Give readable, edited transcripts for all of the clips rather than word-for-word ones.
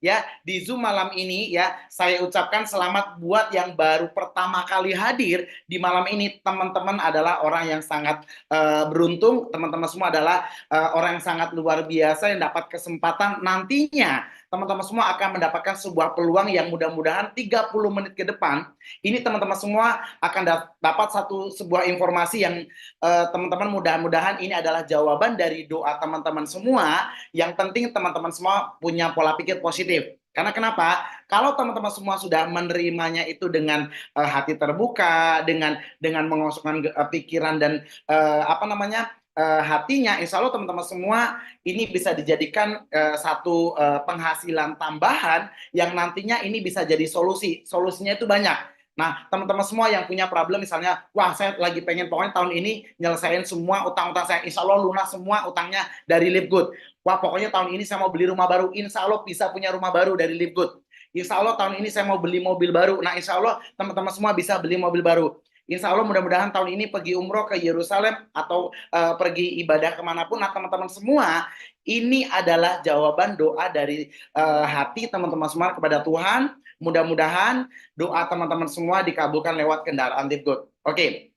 ya di Zoom malam ini ya saya ucapkan selamat buat yang baru pertama kali hadir di malam ini. Teman-teman adalah orang yang sangat beruntung, teman-teman semua adalah orang yang sangat luar biasa yang dapat kesempatan nantinya teman-teman semua akan mendapatkan sebuah peluang yang mudah-mudahan 30 menit ke depan ini teman-teman semua akan dapat sebuah informasi yang teman-teman mudah-mudahan ini adalah jawaban dari doa teman-teman semua. Yang penting teman-teman semua punya pola pikir positif. Karena kenapa? Kalau teman-teman semua sudah menerimanya itu dengan hati terbuka, dengan mengosongkan pikiran dan hatinya, insya Allah teman-teman semua ini bisa dijadikan satu penghasilan tambahan yang nantinya ini bisa jadi solusi. Solusinya itu banyak. Nah, teman-teman semua yang punya problem misalnya, wah saya lagi pengen pokoknya tahun ini nyelesain semua utang-utang saya, insya Allah lunas semua utangnya dari Live Good. Wah pokoknya tahun ini saya mau beli rumah baru, insya Allah bisa punya rumah baru dari Live Good. Insya Allah tahun ini saya mau beli mobil baru, nah insya Allah teman-teman semua bisa beli mobil baru. Insya Allah mudah-mudahan tahun ini pergi umroh ke Yerusalem atau pergi ibadah kemanapun. Nah teman-teman semua ini adalah jawaban doa dari hati teman-teman semua kepada Tuhan. Mudah-mudahan doa teman-teman semua dikabulkan lewat kendaraan Live Good. Oke,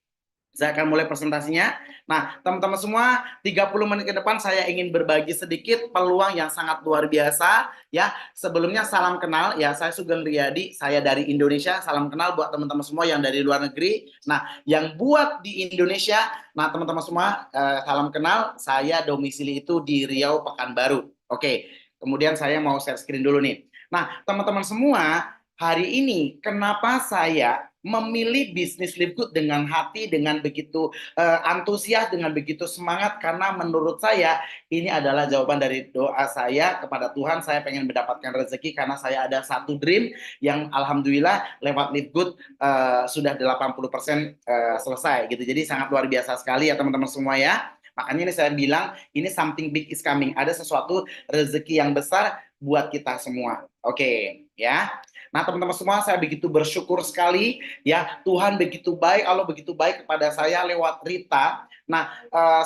saya akan mulai presentasinya. Nah, teman-teman semua, 30 menit ke depan saya ingin berbagi sedikit peluang yang sangat luar biasa ya. Sebelumnya salam kenal ya, saya Sugeng Riyadi, saya dari Indonesia. Salam kenal buat teman-teman semua yang dari luar negeri. Nah, yang buat di Indonesia, nah teman-teman semua salam kenal, saya domisili itu di Riau Pekanbaru. Oke. Kemudian saya mau share screen dulu nih. Nah, teman-teman semua, hari ini kenapa saya memilih bisnis Live Good dengan hati, dengan begitu antusias, dengan begitu semangat, karena menurut saya ini adalah jawaban dari doa saya kepada Tuhan. Saya pengen mendapatkan rezeki karena saya ada satu dream yang alhamdulillah lewat Live Good sudah 80% selesai gitu. Jadi sangat luar biasa sekali ya teman-teman semua ya. Makanya ini saya bilang ini something big is coming. Ada sesuatu rezeki yang besar buat kita semua. Oke, ya. Nah, teman-teman semua, saya begitu bersyukur sekali ya, Tuhan begitu baik, Allah begitu baik kepada saya lewat Rita. Nah,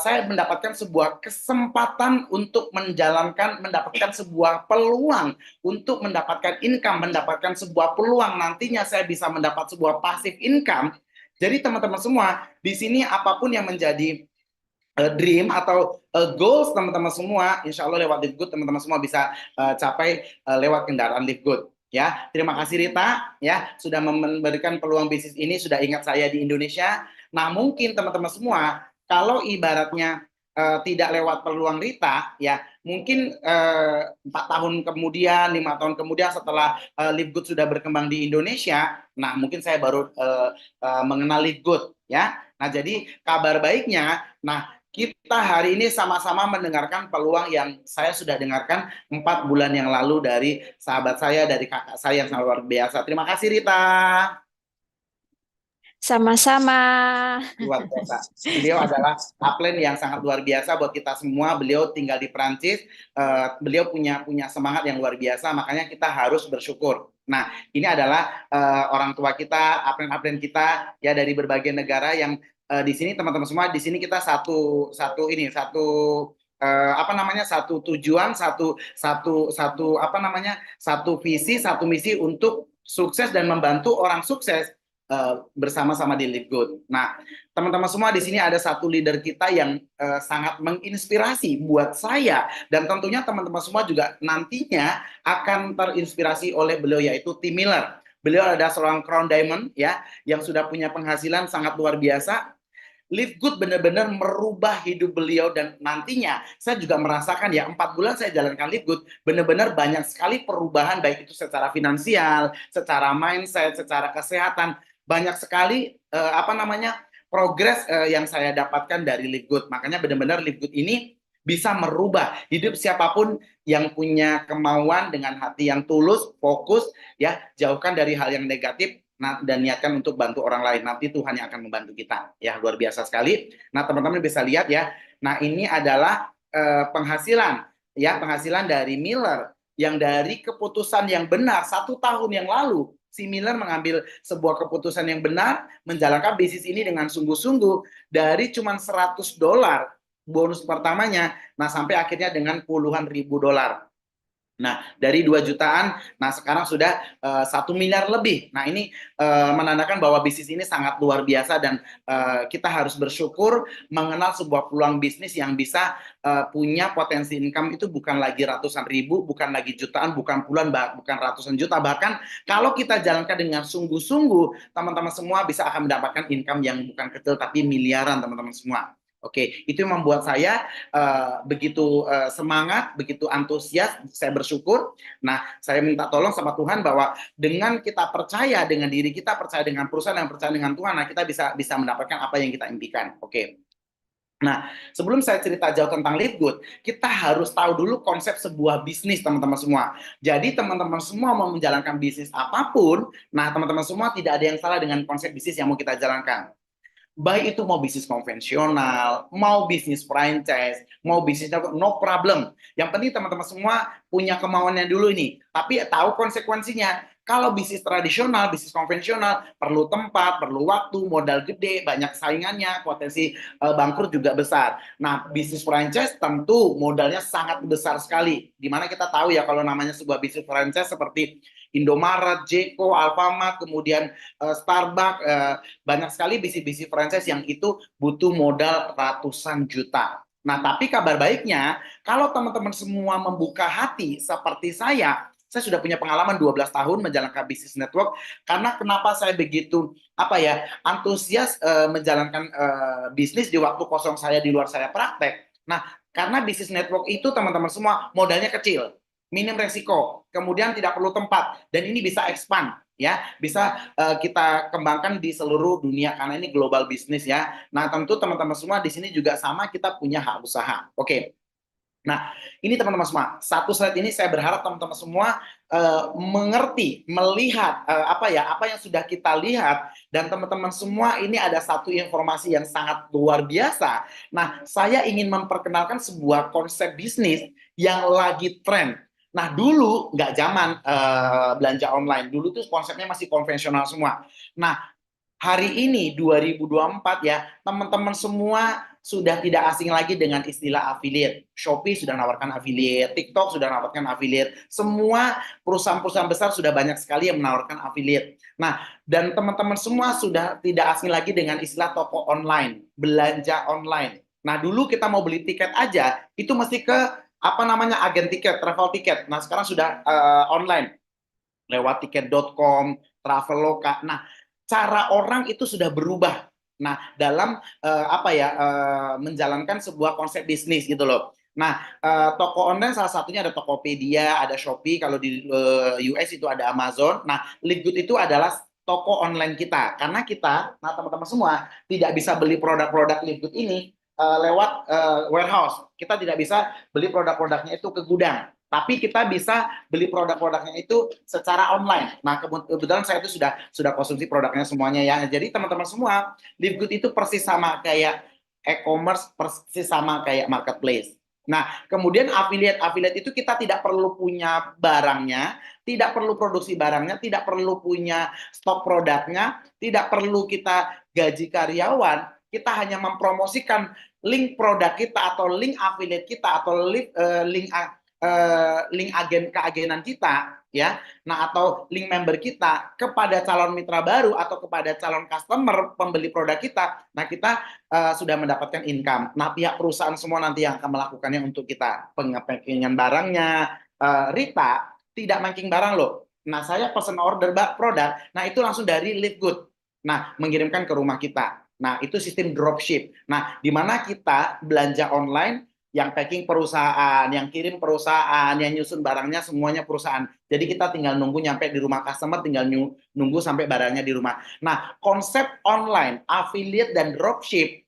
saya mendapatkan sebuah kesempatan untuk mendapatkan sebuah peluang untuk mendapatkan income, mendapatkan sebuah peluang nantinya saya bisa mendapat sebuah passive income. Jadi teman-teman semua, di sini apapun yang menjadi dream atau goals teman-teman semua, insya Allah lewat Live Good teman-teman semua bisa capai lewat kendaraan Live Good. Ya, terima kasih Rita ya sudah memberikan peluang bisnis ini, sudah ingat saya di Indonesia. Nah, mungkin teman-teman semua kalau ibaratnya tidak lewat peluang Rita ya, mungkin 4 tahun kemudian, 5 tahun kemudian setelah Live Good sudah berkembang di Indonesia, nah mungkin saya baru mengenal Live Good ya. Nah, jadi kabar baiknya, nah kita hari ini sama-sama mendengarkan peluang yang saya sudah dengarkan 4 bulan yang lalu dari sahabat saya, dari kakak saya yang sangat luar biasa. Terima kasih Rita. Sama-sama. Luar biasa. Beliau adalah upline yang sangat luar biasa buat kita semua. Beliau tinggal di Prancis. Beliau punya semangat yang luar biasa. Makanya kita harus bersyukur. Nah, ini adalah orang tua kita, upline-upline kita ya dari berbagai negara yang di sini teman-teman semua. Di sini kita satu tujuan, satu visi, satu misi untuk sukses dan membantu orang sukses bersama-sama di Live Good. Nah, teman-teman semua di sini ada satu leader kita yang sangat menginspirasi buat saya dan tentunya teman-teman semua juga nantinya akan terinspirasi oleh beliau, yaitu Tim Miller. Beliau adalah seorang Crown Diamond ya yang sudah punya penghasilan sangat luar biasa. Live Good benar-benar merubah hidup beliau dan nantinya saya juga merasakan ya 4 bulan saya jalankan Live Good benar-benar banyak sekali perubahan, baik itu secara finansial, secara mindset, secara kesehatan, banyak sekali progres yang saya dapatkan dari Live Good. Makanya benar-benar Live Good ini bisa merubah hidup siapapun yang punya kemauan dengan hati yang tulus, fokus ya, jauhkan dari hal yang negatif. Nah, dan niatkan untuk bantu orang lain, nanti Tuhan yang akan membantu kita ya, luar biasa sekali. Nah, teman-teman bisa lihat ya, nah ini adalah penghasilan dari Miller yang dari keputusan yang benar 1 tahun yang lalu. Si Miller mengambil sebuah keputusan yang benar, menjalankan bisnis ini dengan sungguh-sungguh dari cuma $100 bonus pertamanya, nah sampai akhirnya dengan puluhan ribu dolar. Nah, dari 2 jutaan, nah sekarang sudah 1 miliar lebih. Nah, ini menandakan bahwa bisnis ini sangat luar biasa dan kita harus bersyukur mengenal sebuah peluang bisnis yang bisa punya potensi income itu bukan lagi ratusan ribu, bukan lagi jutaan, bukan puluhan, bukan ratusan juta. Bahkan kalau kita jalankan dengan sungguh-sungguh, teman-teman semua bisa akan mendapatkan income yang bukan kecil tapi miliaran, teman-teman semua. Oke, itu yang membuat saya begitu semangat, begitu antusias, saya bersyukur. Nah, saya minta tolong sama Tuhan bahwa dengan kita percaya dengan diri kita, percaya dengan perusahaan, dan percaya dengan Tuhan, nah kita bisa mendapatkan apa yang kita impikan. Oke. Nah, sebelum saya cerita jauh tentang Live Good, kita harus tahu dulu konsep sebuah bisnis, teman-teman semua. Jadi, teman-teman semua mau menjalankan bisnis apapun, nah teman-teman semua tidak ada yang salah dengan konsep bisnis yang mau kita jalankan. Baik itu mau bisnis konvensional, mau bisnis franchise, mau bisnis no problem. Yang penting teman-teman semua punya kemauannya dulu ini, tapi tahu konsekuensinya. Kalau bisnis tradisional, bisnis konvensional, perlu tempat, perlu waktu, modal gede, banyak saingannya, potensi bangkrut juga besar. Nah, bisnis franchise tentu modalnya sangat besar sekali. Dimana kita tahu ya kalau namanya sebuah bisnis franchise seperti Indomaret, Jeko, Alfamart, kemudian Starbucks, banyak sekali bisnis-bisnis franchise yang itu butuh modal ratusan juta. Nah, tapi kabar baiknya, kalau teman-teman semua membuka hati seperti saya sudah punya pengalaman 12 tahun menjalankan bisnis network, karena kenapa saya begitu antusias menjalankan bisnis di waktu kosong saya di luar saya praktek. Nah, karena bisnis network itu teman-teman semua modalnya kecil, minim resiko, kemudian tidak perlu tempat, dan ini bisa expand ya, bisa kita kembangkan di seluruh dunia karena ini global bisnis ya. Nah, tentu teman-teman semua di sini juga sama, kita punya hak usaha. Oke. Nah, ini teman-teman semua, satu slide ini saya berharap teman-teman semua mengerti, melihat apa yang sudah kita lihat, dan teman-teman semua ini ada satu informasi yang sangat luar biasa. Nah, saya ingin memperkenalkan sebuah konsep bisnis yang lagi tren. Nah, dulu nggak zaman belanja online, dulu tuh konsepnya masih konvensional semua. Nah, hari ini 2024 ya, teman-teman semua sudah tidak asing lagi dengan istilah affiliate. Shopee sudah menawarkan affiliate, TikTok sudah menawarkan affiliate. Semua perusahaan-perusahaan besar sudah banyak sekali yang menawarkan affiliate. Nah, dan teman-teman semua sudah tidak asing lagi dengan istilah toko online, belanja online. Nah, dulu kita mau beli tiket aja, itu mesti ke agen tiket, travel tiket. Nah, sekarang sudah online lewat tiket.com, Traveloka. Nah, cara orang itu sudah berubah. Nah, dalam menjalankan sebuah konsep bisnis gitu loh. Nah, toko online salah satunya ada Tokopedia, ada Shopee, kalau di US itu ada Amazon. Nah, Liquid itu adalah toko online kita. Karena kita, nah teman-teman semua, tidak bisa beli produk-produk Liquid ini lewat warehouse. Kita tidak bisa beli produk-produknya itu ke gudang, tapi kita bisa beli produk-produknya itu secara online. Nah, kebetulan saya itu sudah konsumsi produknya semuanya ya. Jadi teman-teman semua, Live Good itu persis sama kayak e-commerce, persis sama kayak marketplace. Nah, kemudian affiliate itu kita tidak perlu punya barangnya, tidak perlu produksi barangnya, tidak perlu punya stok produknya, tidak perlu kita gaji karyawan, kita hanya mempromosikan link produk kita atau link affiliate kita atau link keagenan kita ya, nah atau link member kita kepada calon mitra baru atau kepada calon customer pembeli produk kita, nah kita sudah mendapatkan income. Nah, pihak perusahaan semua nanti yang akan melakukannya untuk kita, pengepackingan barangnya. Rita tidak making barang loh. Nah, saya pesan order produk, nah itu langsung dari Live Good. Nah, mengirimkan ke rumah kita. Nah, itu sistem dropship. Nah, di mana kita belanja online, yang packing perusahaan, yang kirim perusahaan, yang nyusun barangnya semuanya perusahaan. Jadi kita tinggal nunggu nyampe di rumah customer, tinggal nunggu sampai barangnya di rumah. Nah, konsep online, affiliate, dan dropship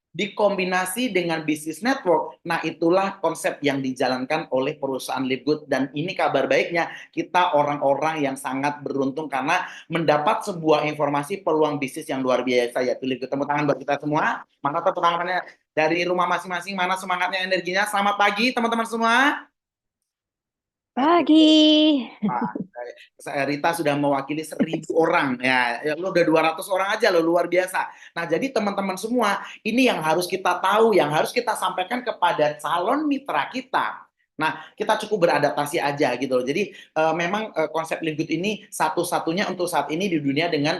dikombinasi dengan bisnis network, nah itulah konsep yang dijalankan oleh perusahaan Live Good. Dan ini kabar baiknya, kita orang-orang yang sangat beruntung karena mendapat sebuah informasi peluang bisnis yang luar biasa, yaitu Live Good. Tepuk tangan buat kita semua. Mana tepuk tangannya dari rumah masing-masing, mana semangatnya, energinya. Selamat pagi teman-teman semua. Pagi. Rita sudah mewakili 1.000 orang ya, lo udah 200 orang aja lo, luar biasa. Nah, jadi teman-teman semua, ini yang harus kita tahu, yang harus kita sampaikan kepada calon mitra kita. Nah, kita cukup beradaptasi aja gitu loh. Jadi memang konsep Live Good ini satu-satunya untuk saat ini di dunia dengan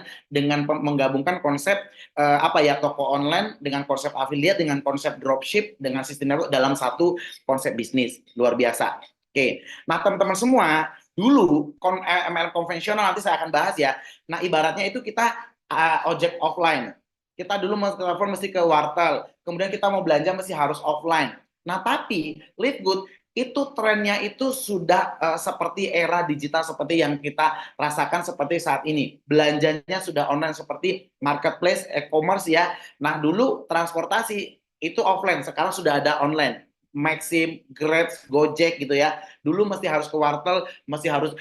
menggabungkan konsep apa ya, toko online dengan konsep affiliate dengan konsep dropship dengan sistem network dalam satu konsep bisnis luar biasa. Oke, nah teman-teman semua dulu MLM konvensional nanti saya akan bahas ya. Nah ibaratnya itu kita ojek offline. Kita dulu mau telepon mesti ke wartel, kemudian kita mau belanja mesti harus offline. Nah tapi Live Good itu trennya itu sudah seperti era digital seperti yang kita rasakan seperti saat ini. Belanjanya sudah online seperti marketplace, e-commerce ya. Nah, dulu transportasi itu offline, sekarang sudah ada online. Maxim, Grab, Gojek gitu ya. Dulu mesti harus ke wartel, mesti harus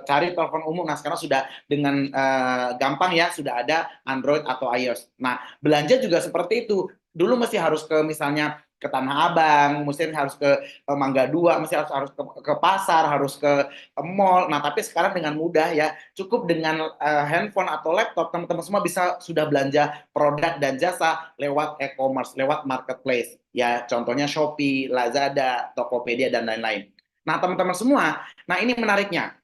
cari telepon umum. Nah, sekarang sudah dengan gampang ya, sudah ada Android atau iOS. Nah, belanja juga seperti itu. Dulu mesti harus ke misalnya ke Tanah Abang, mesti harus ke Mangga Dua, mesti harus ke pasar, harus ke mall. Nah, tapi sekarang dengan mudah ya, cukup dengan handphone atau laptop, teman-teman semua bisa sudah belanja produk dan jasa lewat e-commerce, lewat marketplace. Ya, contohnya Shopee, Lazada, Tokopedia dan lain-lain. Nah, teman-teman semua, nah ini menariknya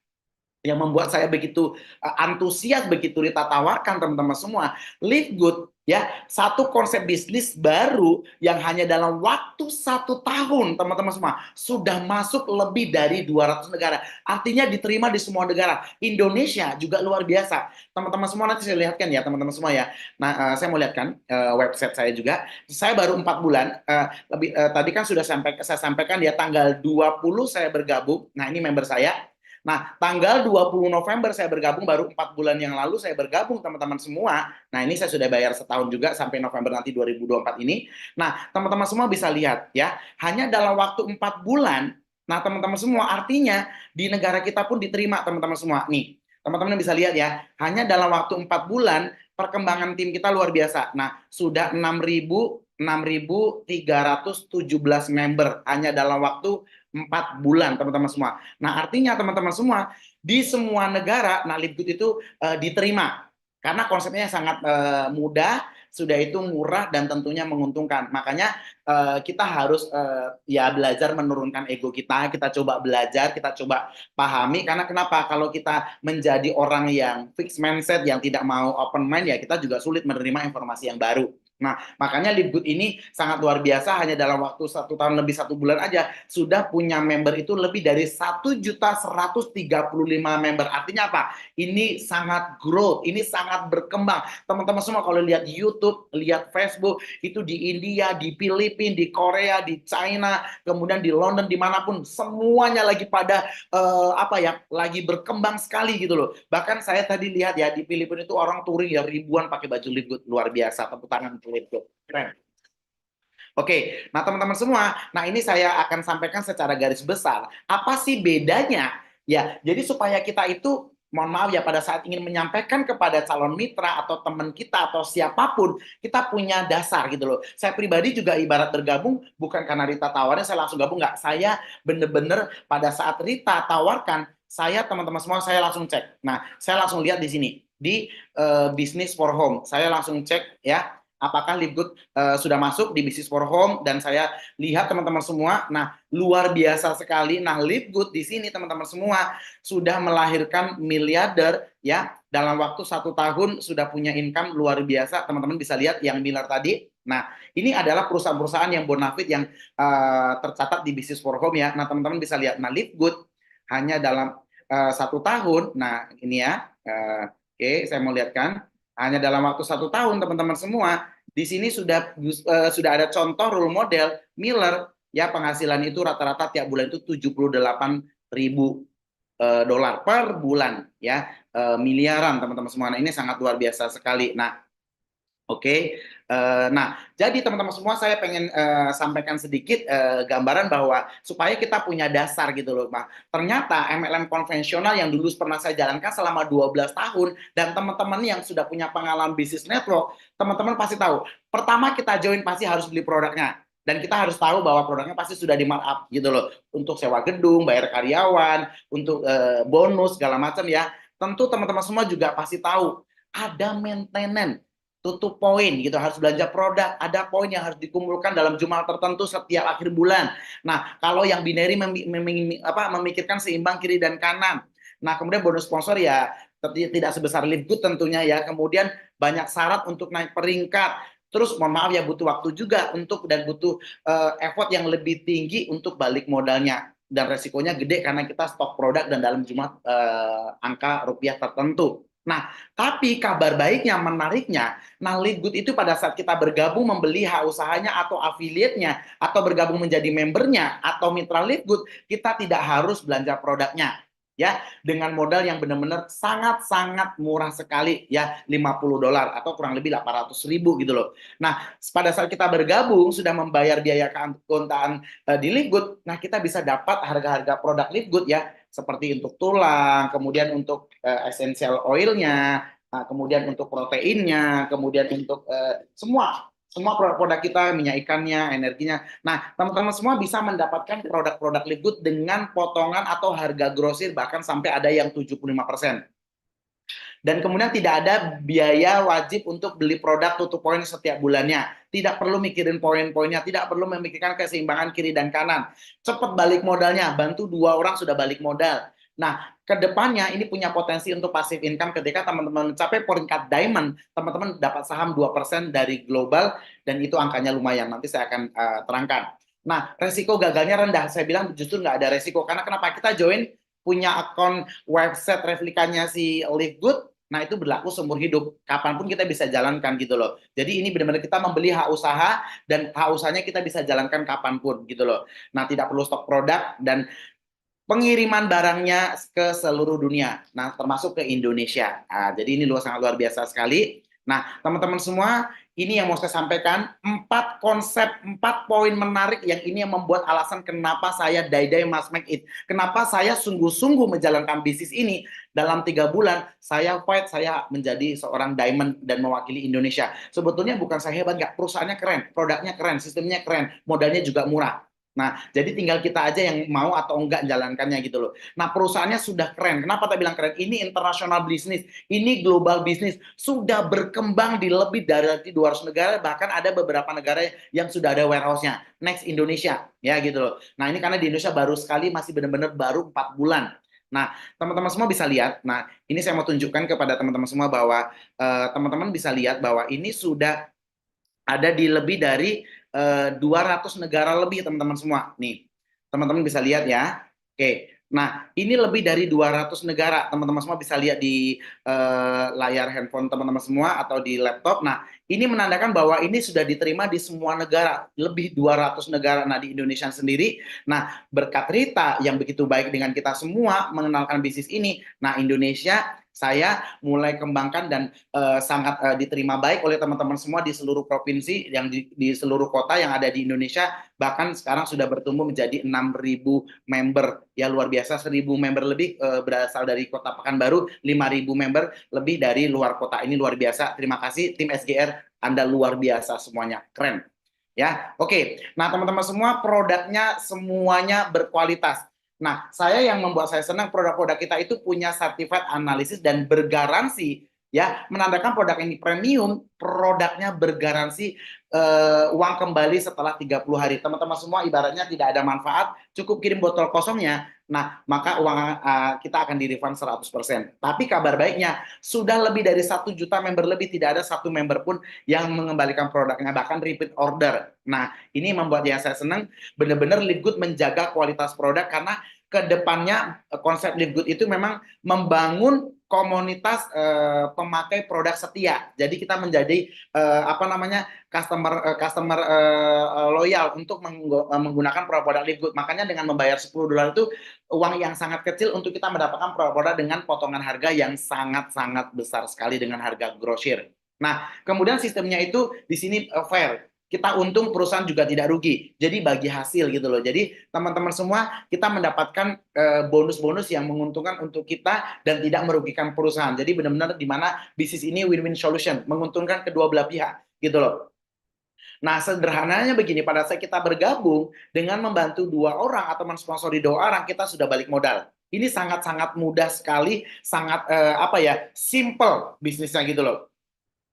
yang membuat saya begitu antusias begitu Rita tawarkan teman-teman semua. Live Good ya, satu konsep bisnis baru yang hanya dalam waktu 1 tahun teman-teman semua sudah masuk lebih dari 200 negara. Artinya diterima di semua negara. Indonesia juga luar biasa. Teman-teman semua nanti saya lihatkan ya teman-teman semua ya. Nah, saya mau lihatkan website saya juga. Saya baru 4 bulan. Tadi kan sudah saya sampaikan ya tanggal 20 saya bergabung. Nah, ini member saya. Nah, tanggal 20 November saya bergabung, baru 4 bulan yang lalu saya bergabung teman-teman semua. Nah, ini saya sudah bayar setahun juga sampai November nanti 2024 ini. Nah, teman-teman semua bisa lihat ya, hanya dalam waktu 4 bulan, nah teman-teman semua artinya di negara kita pun diterima teman-teman semua. Nih, teman-teman bisa lihat ya, hanya dalam waktu 4 bulan perkembangan tim kita luar biasa. Nah, sudah 6.317 member hanya dalam waktu 4 bulan teman-teman semua. Nah, artinya teman-teman semua di semua negara, nah Live Good itu diterima karena konsepnya sangat mudah, sudah itu murah dan tentunya menguntungkan. Makanya kita harus ya belajar menurunkan ego kita, kita coba belajar, kita coba pahami. Karena kenapa? Kalau kita menjadi orang yang fixed mindset, yang tidak mau open mind, ya kita juga sulit menerima informasi yang baru. Nah, makanya Live Good ini sangat luar biasa, hanya dalam waktu 1 tahun lebih 1 bulan aja sudah punya member itu lebih dari 1.135 member. Artinya apa? Ini sangat growth, ini sangat berkembang. Teman-teman semua kalau lihat YouTube, lihat Facebook, itu di India, di Filipina, di Korea, di China, kemudian di London, dimanapun, semuanya lagi pada apa ya, lagi berkembang sekali gitu loh. Bahkan saya tadi lihat ya di Filipina itu orang touring ya ribuan pakai baju Live Good, luar biasa. Tepuk tangan untuk Live Good. Keren. Oke, nah teman-teman semua, nah ini saya akan sampaikan secara garis besar. Apa sih bedanya? Ya, jadi supaya kita itu, mohon maaf ya, pada saat ingin menyampaikan kepada calon mitra atau teman kita atau siapapun, kita punya dasar gitu loh. Saya pribadi juga ibarat bergabung, bukan karena Rita tawarin, saya langsung gabung, nggak. Saya bener-bener pada saat Rita tawarkan, saya teman-teman semua, saya langsung cek. Nah, saya langsung lihat di sini, di Business for Home. Saya langsung cek ya, apakah Live Good sudah masuk di Business for Home, dan saya lihat teman-teman semua, nah luar biasa sekali. Nah, Live Good di sini teman-teman semua sudah melahirkan miliarder ya, dalam waktu 1 tahun sudah punya income luar biasa. Teman-teman bisa lihat yang miliar tadi. Nah, ini adalah perusahaan-perusahaan yang bonafit yang tercatat di Business for Home ya. Nah, teman-teman bisa lihat. Nah, Live Good hanya dalam 1 tahun. Nah, ini ya. Oke, saya mau lihatkan hanya dalam waktu 1 tahun teman-teman semua. Di sini sudah ada contoh role model Miller ya, penghasilan itu rata-rata tiap bulan itu 78.000 dolar per bulan ya, miliaran teman-teman semua. Nah, ini sangat luar biasa sekali. Nah, oke, nah jadi teman-teman semua saya pengen sampaikan sedikit gambaran bahwa supaya kita punya dasar gitu loh. Nah, ternyata MLM konvensional yang dulu pernah saya jalankan selama 12 tahun dan teman-teman yang sudah punya pengalaman bisnis network, teman-teman pasti tahu. Pertama kita join pasti harus beli produknya. Dan kita harus tahu bahwa produknya pasti sudah di markup gitu loh. Untuk sewa gedung, bayar karyawan, untuk bonus segala macam ya. Tentu teman-teman semua juga pasti tahu ada maintenance tutup poin gitu, harus belanja produk, ada poin yang harus dikumpulkan dalam jumlah tertentu setiap akhir bulan. Nah, kalau yang binary memikirkan seimbang kiri dan kanan. Nah, kemudian bonus sponsor ya tidak sebesar Live Good tentunya ya. Kemudian banyak syarat untuk naik peringkat. Terus mohon maaf ya, butuh waktu juga dan butuh effort yang lebih tinggi untuk balik modalnya, dan resikonya gede karena kita stok produk dan dalam jumlah angka rupiah tertentu. Nah, tapi kabar baiknya, menariknya, nah Live Good itu pada saat kita bergabung membeli hak usahanya atau affiliate-nya, atau bergabung menjadi membernya, atau mitra Live Good, kita tidak harus belanja produknya. Ya, dengan modal yang benar-benar sangat-sangat murah sekali, ya, $50 atau kurang lebih 800.000 gitu loh. Nah, pada saat kita bergabung, sudah membayar biaya keanggotaan di Live Good, nah kita bisa dapat harga-harga produk Live Good ya, seperti untuk tulang, kemudian untuk essential oilnya, kemudian untuk proteinnya, kemudian untuk semua produk kita, minyak ikannya, energinya. Nah, teman-teman semua bisa mendapatkan produk-produk Live Good dengan potongan atau harga grosir, bahkan sampai ada yang 75%. Dan kemudian tidak ada biaya wajib untuk beli produk tutup poin setiap bulannya. Tidak perlu mikirin poin-poinnya, tidak perlu memikirkan keseimbangan kiri dan kanan. Cepat balik modalnya, bantu 2 orang sudah balik modal. Nah, kedepannya ini punya potensi untuk passive income ketika teman-teman mencapai peringkat diamond, teman-teman dapat saham 2% dari global, dan itu angkanya lumayan. Nanti saya akan terangkan. Nah, resiko gagalnya rendah. Saya bilang justru nggak ada resiko. Karena kenapa? Kita join punya akun website replikanya si Live Good, nah itu berlaku seumur hidup. Kapanpun kita bisa jalankan gitu loh. Jadi ini benar-benar kita membeli hak usaha, dan hak usahanya kita bisa jalankan kapanpun gitu loh. Nah, tidak perlu stok produk, dan pengiriman barangnya ke seluruh dunia, nah termasuk ke Indonesia. Nah, jadi ini sangat luar biasa sekali. Nah, teman-teman semua, ini yang mau saya sampaikan, 4 poin menarik yang ini yang membuat alasan kenapa saya die-die must make it. Kenapa saya sungguh-sungguh menjalankan bisnis ini dalam 3 bulan, saya fight, saya menjadi seorang diamond dan mewakili Indonesia. Sebetulnya bukan saya hebat, nggak, perusahaannya keren, produknya keren, sistemnya keren, modalnya juga murah. Nah, jadi tinggal kita aja yang mau atau enggak jalankannya gitu loh. Nah, perusahaannya sudah keren. Kenapa tak bilang keren? Ini internasional bisnis, ini global bisnis, sudah berkembang di lebih dari 200 negara, bahkan ada beberapa negara yang sudah ada warehouse-nya. Next Indonesia, ya gitu loh. Nah, ini karena di Indonesia baru sekali, masih benar-benar baru 4 bulan. Nah, teman-teman semua bisa lihat. Nah, ini saya mau tunjukkan kepada teman-teman semua bahwa teman-teman bisa lihat bahwa ini sudah ada di lebih dari 200 negara lebih, teman-teman semua. Nih, teman-teman bisa lihat ya. Oke, nah ini lebih dari 200 negara. Teman-teman semua bisa lihat di layar handphone teman-teman semua atau di laptop. Nah, ini menandakan bahwa ini sudah diterima di semua negara, lebih 200 negara. Nah, di Indonesia sendiri, nah berkat Rita yang begitu baik dengan kita semua mengenalkan bisnis ini, nah Indonesia saya mulai kembangkan dan sangat diterima baik oleh teman-teman semua di seluruh provinsi, yang di seluruh kota yang ada di Indonesia, bahkan sekarang sudah bertumbuh menjadi 6.000 member, ya luar biasa. 1.000 member lebih berasal dari kota Pekanbaru, 5.000 member lebih dari luar kota. Ini luar biasa. Terima kasih tim SGR, Anda luar biasa semuanya, keren ya. Oke, nah teman-teman semua, produknya semuanya berkualitas. Nah, saya yang membuat saya senang, produk-produk kita itu punya certified analisis dan bergaransi, ya, menandakan produk ini premium, produknya bergaransi uang kembali setelah 30 hari. Teman-teman semua, ibaratnya tidak ada manfaat, cukup kirim botol kosongnya, nah maka uang kita akan di-refund 100%. Tapi kabar baiknya, sudah lebih dari 1 juta member lebih, tidak ada satu member pun yang mengembalikan produknya, bahkan repeat order. Nah, ini membuat saya senang, benar-benar Live Good menjaga kualitas produk, karena kedepannya konsep Live Good itu memang membangun komunitas pemakai produk setia. Jadi kita menjadi customer loyal untuk menggunakan produk Live Good. Makanya dengan membayar $10 itu uang yang sangat kecil untuk kita mendapatkan produk dengan potongan harga yang sangat-sangat besar sekali dengan harga grosir. Nah, kemudian sistemnya itu di sini fair. Kita untung, perusahaan juga tidak rugi. Jadi bagi hasil gitu loh. Jadi teman-teman semua, kita mendapatkan bonus-bonus yang menguntungkan untuk kita dan tidak merugikan perusahaan. Jadi benar-benar di mana bisnis ini win-win solution, menguntungkan kedua belah pihak gitu loh. Nah, sederhananya begini, pada saat kita bergabung dengan membantu 2 orang atau mensponsori 2 orang, kita sudah balik modal. Ini sangat-sangat mudah sekali, sangat simple bisnisnya gitu loh.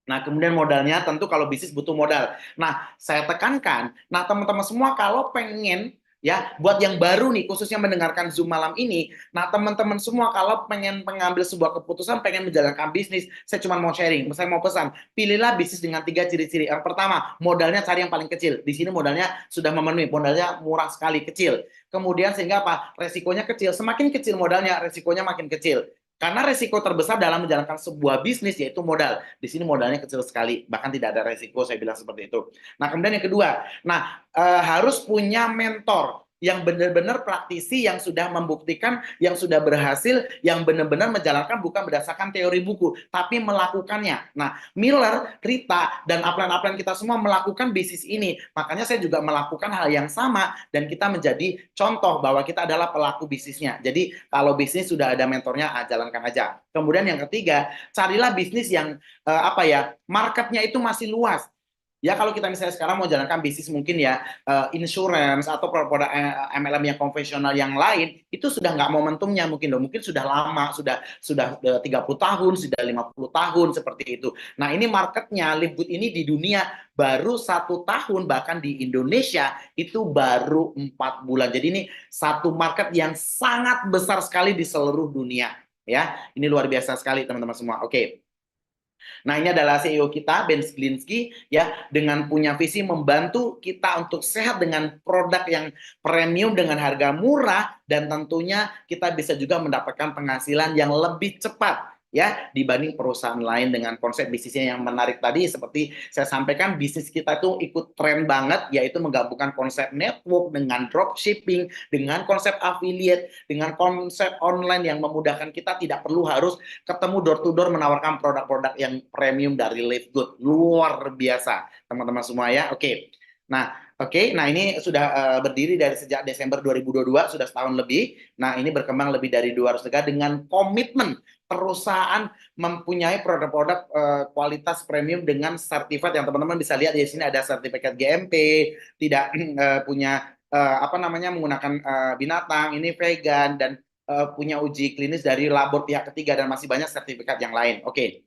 Nah, kemudian modalnya tentu kalau bisnis butuh modal. Nah, saya tekankan, nah teman-teman semua kalau pengen ya buat yang baru nih khususnya mendengarkan Zoom malam ini, nah teman-teman semua kalau pengen mengambil sebuah keputusan, pengen menjalankan bisnis, saya cuma mau sharing, saya mau pesan, pilihlah bisnis dengan 3 ciri-ciri. Yang pertama, modalnya cari yang paling kecil. Di sini modalnya sudah memenuhi, modalnya murah sekali, kecil. Kemudian sehingga apa? Resikonya kecil. Semakin kecil modalnya, resikonya makin kecil. Karena resiko terbesar dalam menjalankan sebuah bisnis yaitu modal. Di sini modalnya kecil sekali, bahkan tidak ada resiko, saya bilang seperti itu. Nah, kemudian yang kedua, nah harus punya mentor yang benar-benar praktisi, yang sudah membuktikan, yang sudah berhasil, yang benar-benar menjalankan bukan berdasarkan teori buku, tapi melakukannya. Nah, Miller, Rita, dan upline-upline kita semua melakukan bisnis ini. Makanya saya juga melakukan hal yang sama, dan kita menjadi contoh bahwa kita adalah pelaku bisnisnya. Jadi, kalau bisnis sudah ada mentornya, jalankan aja. Kemudian yang ketiga, carilah bisnis yang marketnya itu masih luas. Ya kalau kita misalnya sekarang mau jalankan bisnis mungkin ya insurance atau produk MLM yang konvensional yang lain itu sudah nggak momentumnya mungkin loh, mungkin sudah lama, sudah 30 tahun, sudah 50 tahun seperti itu. Nah ini marketnya Livegood ini di dunia baru 1 tahun, bahkan di Indonesia itu baru 4 bulan. Jadi ini satu market yang sangat besar sekali di seluruh dunia ya. Ini luar biasa sekali teman-teman semua. Oke. Nah, ini adalah CEO kita, Ben Sklinski, ya, dengan punya visi membantu kita untuk sehat dengan produk yang premium dengan harga murah, dan tentunya kita bisa juga mendapatkan penghasilan yang lebih cepat ya dibanding perusahaan lain dengan konsep bisnisnya yang menarik tadi. Seperti saya sampaikan, bisnis kita itu ikut tren banget, yaitu menggabungkan konsep network dengan dropshipping, dengan konsep affiliate, dengan konsep online yang memudahkan kita tidak perlu harus ketemu door to door menawarkan produk-produk yang premium dari Livegood. Luar biasa teman-teman semua ya. Oke. Nah, ini sudah berdiri dari sejak Desember 2022, sudah setahun lebih. Nah, ini berkembang lebih dari 200 negara dengan komitmen perusahaan mempunyai produk-produk kualitas premium dengan sertifikat yang teman-teman bisa lihat di sini ada sertifikat GMP, tidak punya menggunakan binatang, ini vegan, dan punya uji klinis dari labor pihak ketiga, dan masih banyak sertifikat yang lain. Oke.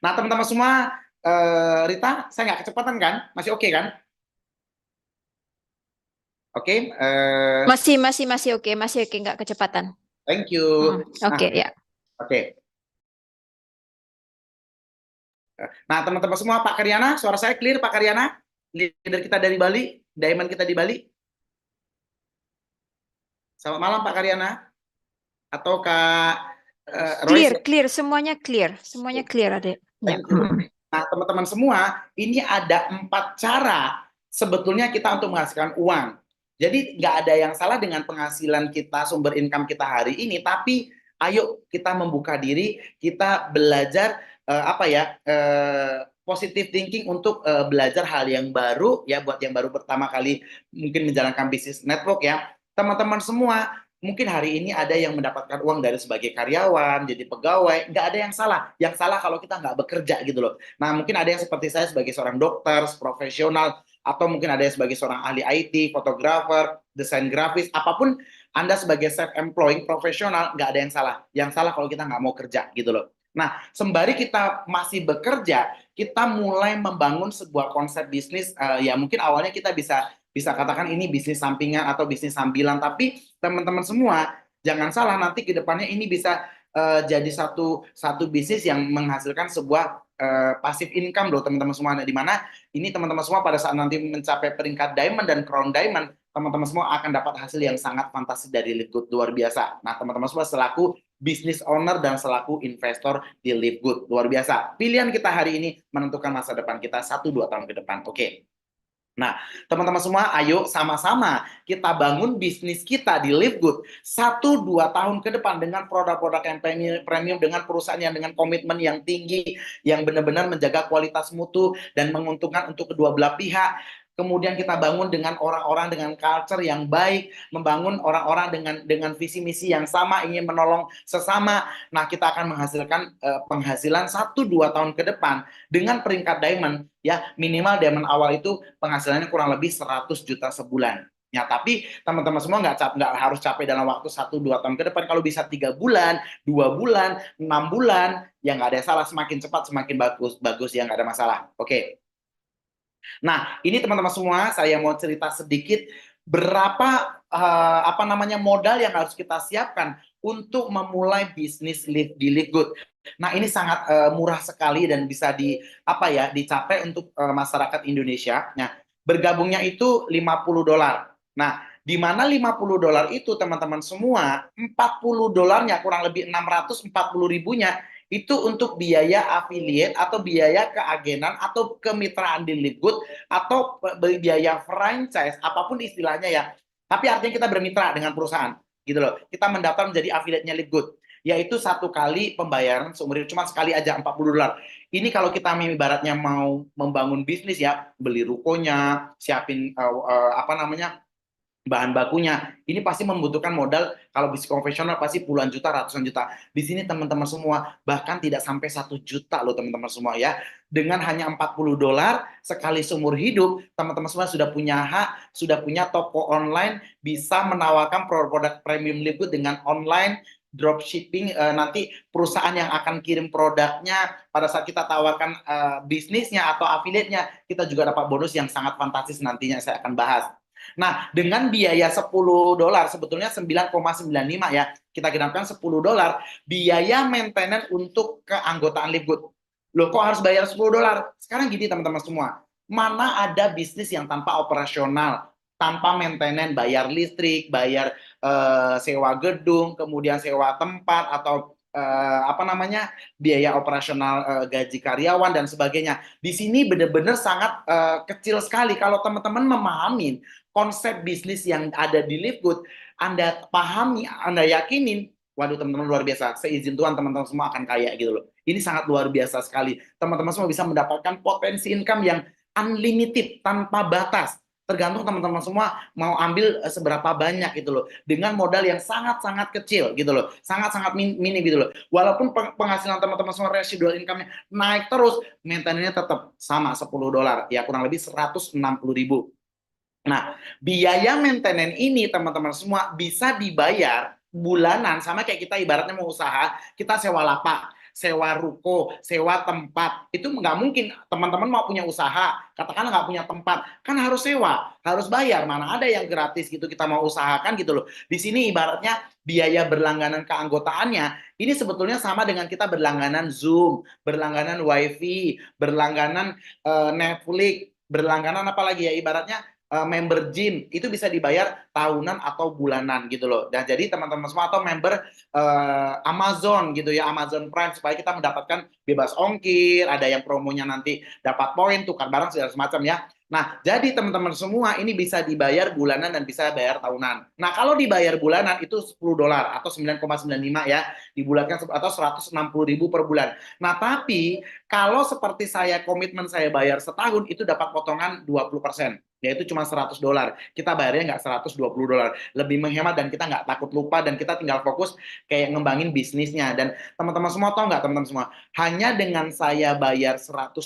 Nah, teman-teman semua, Rita, saya nggak kecepatan kan? Masih oke kan? Oke. Masih oke, nggak kecepatan. Thank you. Oke, ya. Oke. Nah, teman-teman semua, Pak Karyana, suara saya clear, Pak Karyana? Leader kita dari Bali, diamond kita di Bali. Selamat malam, Pak Karyana. Atau Kak Royce? Clear, semuanya clear, Adek. Ya. Nah, teman-teman semua, ini ada 4 cara sebetulnya kita untuk menghasilkan uang. Jadi nggak ada yang salah dengan penghasilan kita, sumber income kita hari ini, tapi ayo kita membuka diri, kita belajar positive thinking untuk belajar hal yang baru ya, buat yang baru pertama kali mungkin menjalankan bisnis network ya. Teman-teman semua, mungkin hari ini ada yang mendapatkan uang dari sebagai karyawan, jadi pegawai, nggak ada yang salah. Yang salah kalau kita nggak bekerja gitu loh. Nah, mungkin ada yang seperti saya sebagai seorang dokter, profesional, atau mungkin ada yang sebagai seorang ahli IT, fotografer, desain grafis, apapun Anda sebagai self-employed, profesional, nggak ada yang salah. Yang salah kalau kita nggak mau kerja gitu loh. Nah, sembari kita masih bekerja, kita mulai membangun sebuah konsep bisnis, ya mungkin awalnya kita bisa katakan ini bisnis sampingan atau bisnis sambilan, tapi teman-teman semua jangan salah, nanti ke depannya ini bisa jadi satu bisnis yang menghasilkan sebuah passive income loh teman-teman semua. Nah, di mana ini teman-teman semua pada saat nanti mencapai peringkat diamond dan crown diamond, teman-teman semua akan dapat hasil yang sangat fantastis dari Livegood, luar biasa. Nah, teman-teman semua selaku business owner dan selaku investor di Livegood, luar biasa. Pilihan kita hari ini menentukan masa depan kita 1-2 tahun ke depan. Oke. Nah, teman-teman semua, ayo sama-sama kita bangun bisnis kita di Livegood 1-2 tahun ke depan dengan produk-produk yang premium, dengan perusahaan yang dengan komitmen yang tinggi, yang benar-benar menjaga kualitas mutu dan menguntungkan untuk kedua belah pihak. Kemudian kita bangun dengan orang-orang dengan culture yang baik, membangun orang-orang dengan visi misi yang sama, ingin menolong sesama. Nah, kita akan menghasilkan penghasilan 1-2 tahun ke depan dengan peringkat diamond ya, minimal diamond awal itu penghasilannya kurang lebih 100 juta sebulan. Ya, tapi teman-teman semua nggak harus capek dalam waktu 1-2 tahun ke depan. Kalau bisa 3 bulan, 2 bulan, 6 bulan, ya nggak ada salah. Semakin cepat semakin bagus, bagus ya nggak ada masalah. Oke. Nah, ini teman-teman semua, saya mau cerita sedikit berapa apa namanya modal yang harus kita siapkan untuk memulai bisnis di Live Good. Nah, ini sangat murah sekali dan bisa dicapai untuk masyarakat Indonesia. Nah, bergabungnya itu $50. Nah, di mana $50 itu teman-teman semua, $40 kurang lebih 640 ribunya itu untuk biaya affiliate atau biaya keagenan atau kemitraan di Livegood atau biaya franchise apapun istilahnya ya. Tapi artinya kita bermitra dengan perusahaan gitu loh. Kita mendaftar menjadi affiliate-nya Livegood, yaitu 1 kali pembayaran seumur hidup, cuma sekali aja $40. Ini kalau kita ibaratnya mau membangun bisnis ya, beli rukonya, siapin apa namanya bahan bakunya, ini pasti membutuhkan modal. Kalau bisnis konvensional pasti puluhan juta, ratusan juta. Di sini teman-teman semua bahkan tidak sampai 1 juta loh teman-teman semua ya. Dengan hanya $40 sekali seumur hidup, teman-teman semua sudah punya hak, sudah punya toko online, bisa menawarkan produk premium Liquid dengan online dropshipping. Nanti perusahaan yang akan kirim produknya pada saat kita tawarkan bisnisnya atau affiliate-nya, kita juga dapat bonus yang sangat fantastis nantinya saya akan bahas. Nah, dengan biaya $10, sebetulnya 9,95 ya, kita genapkan $10, biaya maintenance untuk keanggotaan Livegood. Loh, kok harus bayar $10? Sekarang gini teman-teman semua, mana ada bisnis yang tanpa operasional, tanpa maintenance, bayar listrik, bayar sewa gedung, kemudian sewa tempat, atau apa namanya biaya operasional, gaji karyawan dan sebagainya. Di sini benar-benar sangat kecil sekali. Kalau teman-teman memahami konsep bisnis yang ada di Livegood, Anda pahami, Anda yakinin, waduh teman-teman luar biasa, seizin Tuhan teman-teman semua akan kaya gitu loh. Ini sangat luar biasa sekali. Teman-teman semua bisa mendapatkan potensi income yang unlimited, tanpa batas. Tergantung teman-teman semua mau ambil seberapa banyak gitu loh. Dengan modal yang sangat-sangat kecil gitu loh. Sangat-sangat minim gitu loh. Walaupun penghasilan teman-teman semua residual income-nya naik terus, maintenance-nya tetap sama $10. Ya kurang lebih 160 ribu. Nah, biaya maintenance ini teman-teman semua bisa dibayar bulanan, sama kayak kita ibaratnya mau usaha, kita sewa lapak, sewa ruko, sewa tempat. Itu nggak mungkin teman-teman mau punya usaha, katakanlah nggak punya tempat, kan harus sewa, harus bayar. Mana ada yang gratis gitu kita mau usahakan gitu loh. Di sini ibaratnya biaya berlangganan keanggotaannya, ini sebetulnya sama dengan kita berlangganan Zoom, berlangganan WiFi, berlangganan Netflix, berlangganan apa lagi ya, ibaratnya member gym, itu bisa dibayar tahunan atau bulanan gitu loh. Dan jadi teman-teman semua, atau member Amazon gitu ya, Amazon Prime, supaya kita mendapatkan bebas ongkir, ada yang promonya nanti dapat poin, tukar barang segala semacam ya. Nah, jadi teman-teman semua ini bisa dibayar bulanan dan bisa bayar tahunan. Nah, kalau dibayar bulanan itu $10 atau 9,95 ya, dibulatkan atau 160 ribu per bulan. Nah, tapi kalau seperti saya, komitmen saya bayar setahun, itu dapat potongan 20%, yaitu cuma $100. Kita bayarnya nggak $120. Lebih menghemat dan kita nggak takut lupa, dan kita tinggal fokus kayak ngembangin bisnisnya. Dan teman-teman semua tahu nggak teman-teman semua, hanya dengan saya bayar $100,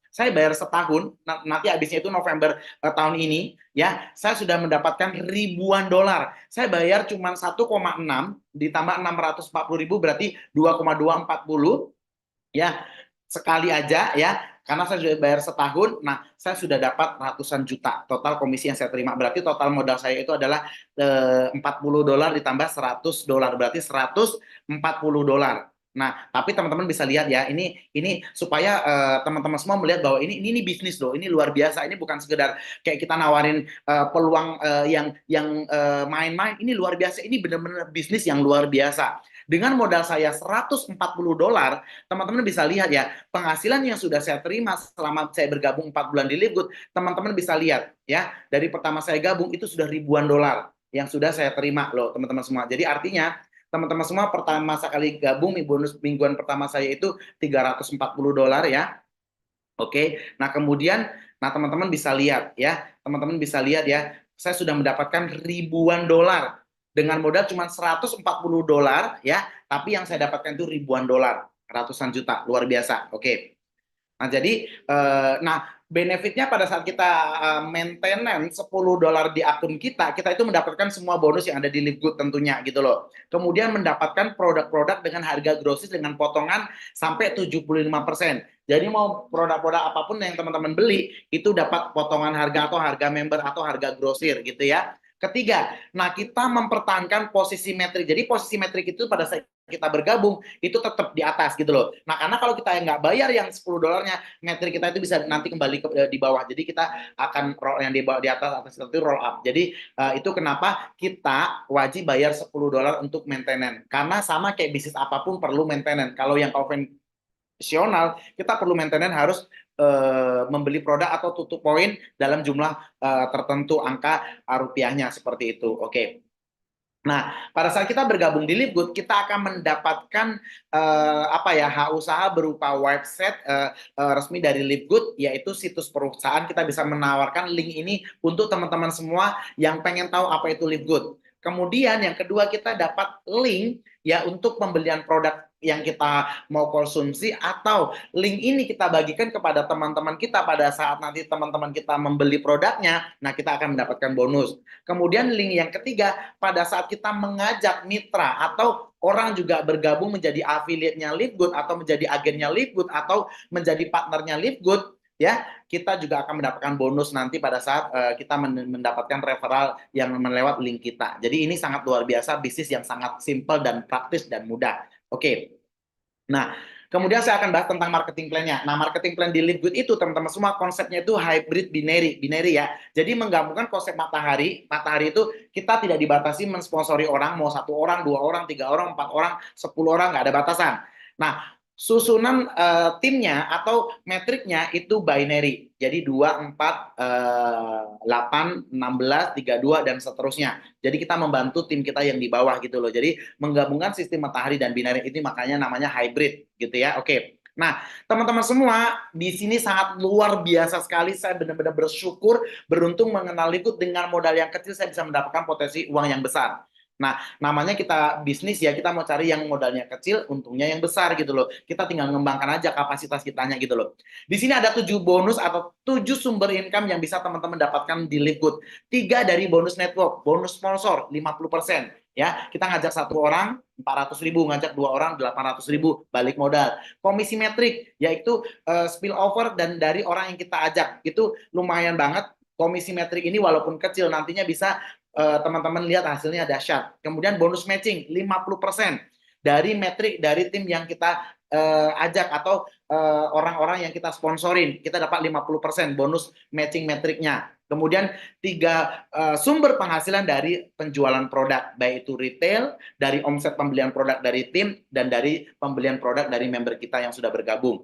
saya bayar setahun, nanti habisnya itu November tahun ini ya, saya sudah mendapatkan ribuan dolar. Saya bayar cuma 1,6 ditambah 640 ribu, berarti 2,240 ya, sekali aja ya, karena saya sudah bayar setahun. Nah, saya sudah dapat ratusan juta total komisi yang saya terima. Berarti total modal saya itu adalah $40 ditambah $100, berarti $140. Nah, tapi teman-teman bisa lihat ya, ini supaya teman-teman semua melihat bahwa ini bisnis loh, ini luar biasa. Ini bukan sekedar kayak kita nawarin peluang yang main-main. Ini luar biasa, ini benar-benar bisnis yang luar biasa. Dengan modal saya $140, teman-teman bisa lihat ya, penghasilan yang sudah saya terima selama saya bergabung 4 bulan di Livegood, teman-teman bisa lihat ya, dari pertama saya gabung itu sudah ribuan dolar yang sudah saya terima loh teman-teman semua. Jadi artinya teman-teman semua, pertama sekali gabung, bonus mingguan pertama saya itu $340 ya. Oke. Nah, kemudian teman-teman bisa lihat ya, teman-teman bisa lihat ya, saya sudah mendapatkan ribuan dolar dengan modal cuma $140 ya, tapi yang saya dapatkan itu ribuan dolar, ratusan juta, luar biasa. Oke. Nah, jadi benefitnya pada saat kita maintenance $10 di akun kita, kita itu mendapatkan semua bonus yang ada di Livegood tentunya gitu loh. Kemudian mendapatkan produk-produk dengan harga grossis dengan potongan sampai 75%. Jadi mau produk-produk apapun yang teman-teman beli, itu dapat potongan harga atau harga member atau harga grosir gitu ya. Ketiga, nah kita mempertahankan posisi metrik. Jadi posisi metrik itu pada saat kita bergabung itu tetap di atas gitu loh. Nah karena kalau kita nggak bayar yang $10-nya, metrik kita itu bisa nanti kembali di bawah. Jadi kita akan roll yang di bawah di atas itu roll up. Jadi itu kenapa kita wajib bayar $10 untuk maintenance. Karena sama kayak bisnis apapun perlu maintenance. Kalau yang konvensional kita perlu maintenance harus membeli produk atau tutup poin dalam jumlah tertentu angka rupiahnya seperti itu. Oke. Nah, pada saat kita bergabung di Livegood, kita akan mendapatkan hak usaha berupa website resmi dari Livegood, yaitu situs perusahaan. Kita bisa menawarkan link ini untuk teman-teman semua yang pengen tahu apa itu Livegood. Kemudian yang kedua, kita dapat link ya untuk pembelian produk yang kita mau konsumsi, atau link ini kita bagikan kepada teman-teman kita pada saat nanti teman-teman kita membeli produknya. Nah, kita akan mendapatkan bonus. Kemudian link yang ketiga, pada saat kita mengajak mitra atau orang juga bergabung menjadi affiliate-nya Livegood atau menjadi agennya Livegood atau menjadi partnernya Livegood, ya kita juga akan mendapatkan bonus nanti pada saat kita mendapatkan referral yang melewat link kita. Jadi ini sangat luar biasa, bisnis yang sangat simple dan praktis dan mudah. Oke. Nah, kemudian saya akan bahas tentang marketing plan-nya. Nah, marketing plan di Livegood itu teman-teman semua konsepnya itu hybrid binary ya. Jadi menggabungkan konsep matahari. Matahari itu kita tidak dibatasi mensponsori orang, mau 1 orang, 2 orang, 3 orang, 4 orang, 10 orang, nggak ada batasan. Nah, susunan timnya atau metriknya itu binary. Jadi 2, 4, 8, 16, 32 dan seterusnya. Jadi kita membantu tim kita yang di bawah gitu loh. Jadi menggabungkan sistem matahari dan binary ini makanya namanya hybrid gitu ya. Oke. Nah, teman-teman semua di sini sangat luar biasa sekali. Saya benar-benar bersyukur, beruntung mengenal Livegood. Dengan modal yang kecil saya bisa mendapatkan potensi uang yang besar. Nah, namanya kita bisnis ya, kita mau cari yang modalnya kecil, untungnya yang besar gitu loh. Kita tinggal mengembangkan aja kapasitas kitanya gitu loh. Di sini ada 7 bonus atau 7 sumber income yang bisa teman-teman dapatkan di Livegood. 3 dari bonus network, bonus sponsor 50%. Ya, kita ngajak 1 orang 400.000, ngajak 2 orang 800.000 balik modal. Komisi metrik yaitu spill over dan dari orang yang kita ajak itu lumayan banget. Komisi metrik ini walaupun kecil nantinya bisa teman-teman lihat hasilnya dahsyat. Kemudian bonus matching 50% dari metrik dari tim yang kita ajak atau orang-orang yang kita sponsorin, kita dapat 50% bonus matching metriknya. Kemudian 3 sumber penghasilan dari penjualan produk, baik itu retail, dari omset pembelian produk dari tim, dan dari pembelian produk dari member kita yang sudah bergabung.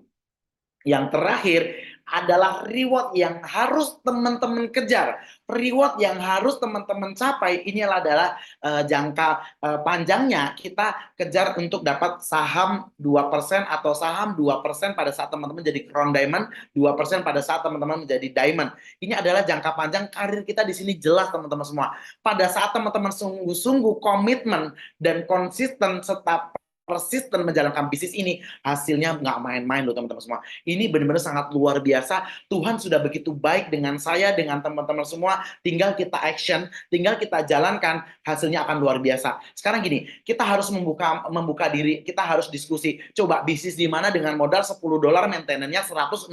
Yang terakhir adalah reward yang harus teman-teman kejar, reward yang harus teman-teman capai. Ini adalah jangka panjangnya kita kejar untuk dapat saham 2% atau saham 2% pada saat teman-teman jadi crown diamond, 2% pada saat teman-teman menjadi diamond. Ini adalah jangka panjang karir kita di sini jelas teman-teman semua. Pada saat teman-teman sungguh-sungguh komitmen dan konsisten serta persisten menjalankan bisnis ini, hasilnya nggak main-main loh teman-teman semua. Ini benar-benar sangat luar biasa. Tuhan sudah begitu baik dengan saya, dengan teman-teman semua. Tinggal kita action, tinggal kita jalankan, hasilnya akan luar biasa. Sekarang gini, kita harus membuka diri, kita harus diskusi. Coba bisnis di mana dengan modal $10, maintenance-nya 160.000,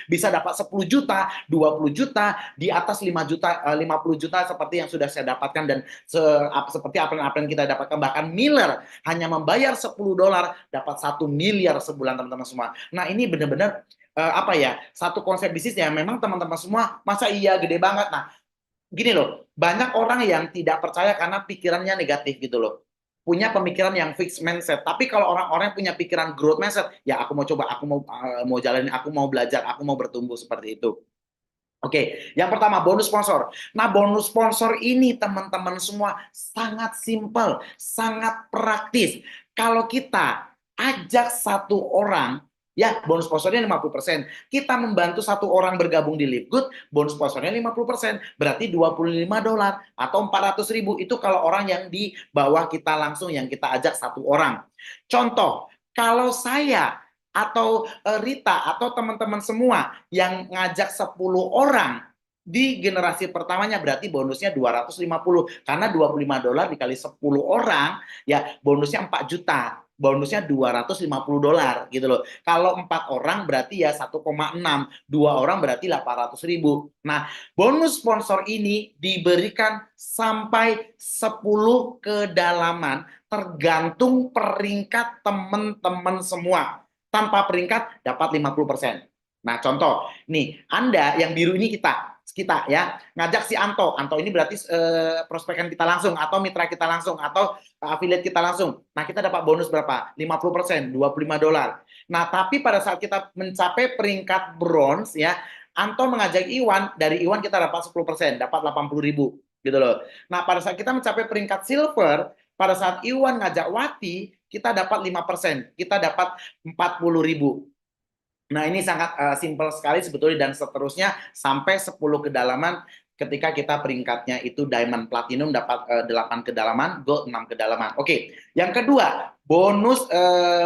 bisa dapat 10 juta, 20 juta, di atas 5 juta, 50 juta seperti yang sudah saya dapatkan dan seperti apa yang kita dapatkan. Bahkan Miller hanya membayar $10 dapat 1 miliar sebulan teman-teman semua. Nah ini benar-benar satu konsep bisnis yang memang teman-teman semua masa iya gede banget. Nah gini loh, banyak orang yang tidak percaya karena pikirannya negatif gitu loh, punya pemikiran yang fixed mindset. Tapi kalau orang-orang punya pikiran growth mindset, ya aku mau coba, aku mau jalanin, aku mau belajar, aku mau bertumbuh seperti itu. Oke, yang pertama bonus sponsor. Nah, bonus sponsor ini teman-teman semua sangat simpel, sangat praktis. Kalau kita ajak 1 orang, ya bonus sponsornya 50%. Kita membantu 1 orang bergabung di Livegood, bonus sponsornya 50%. Berarti $25 atau 400.000. Itu kalau orang yang di bawah kita langsung yang kita ajak 1 orang. Contoh, kalau saya atau Rita atau teman-teman semua yang ngajak 10 orang di generasi pertamanya, berarti bonusnya 250 karena $25 dikali 10 orang ya bonusnya 4 juta. Bonusnya $250 gitu loh. Kalau 4 orang berarti ya 1,6, 2 orang berarti 800.000. Nah, bonus sponsor ini diberikan sampai 10 kedalaman tergantung peringkat teman-teman semua. Tanpa peringkat dapat 50%. Nah, contoh, nih, Anda yang biru ini kita ya ngajak si Anto. Anto ini berarti prospekan kita langsung atau mitra kita langsung atau affiliate kita langsung. Nah, kita dapat bonus berapa? 50%, $25. Nah, tapi pada saat kita mencapai peringkat bronze ya, Anto mengajak Iwan, dari Iwan kita dapat 10%, dapat 80.000 gitu loh. Nah, pada saat kita mencapai peringkat silver, pada saat Iwan ngajak Wati, kita dapat 5%, kita dapat 40.000. Nah, ini sangat simpel sekali sebetulnya dan seterusnya sampai 10 kedalaman ketika kita peringkatnya itu diamond, platinum dapat 8 kedalaman, gold 6 kedalaman. Oke, yang kedua, bonus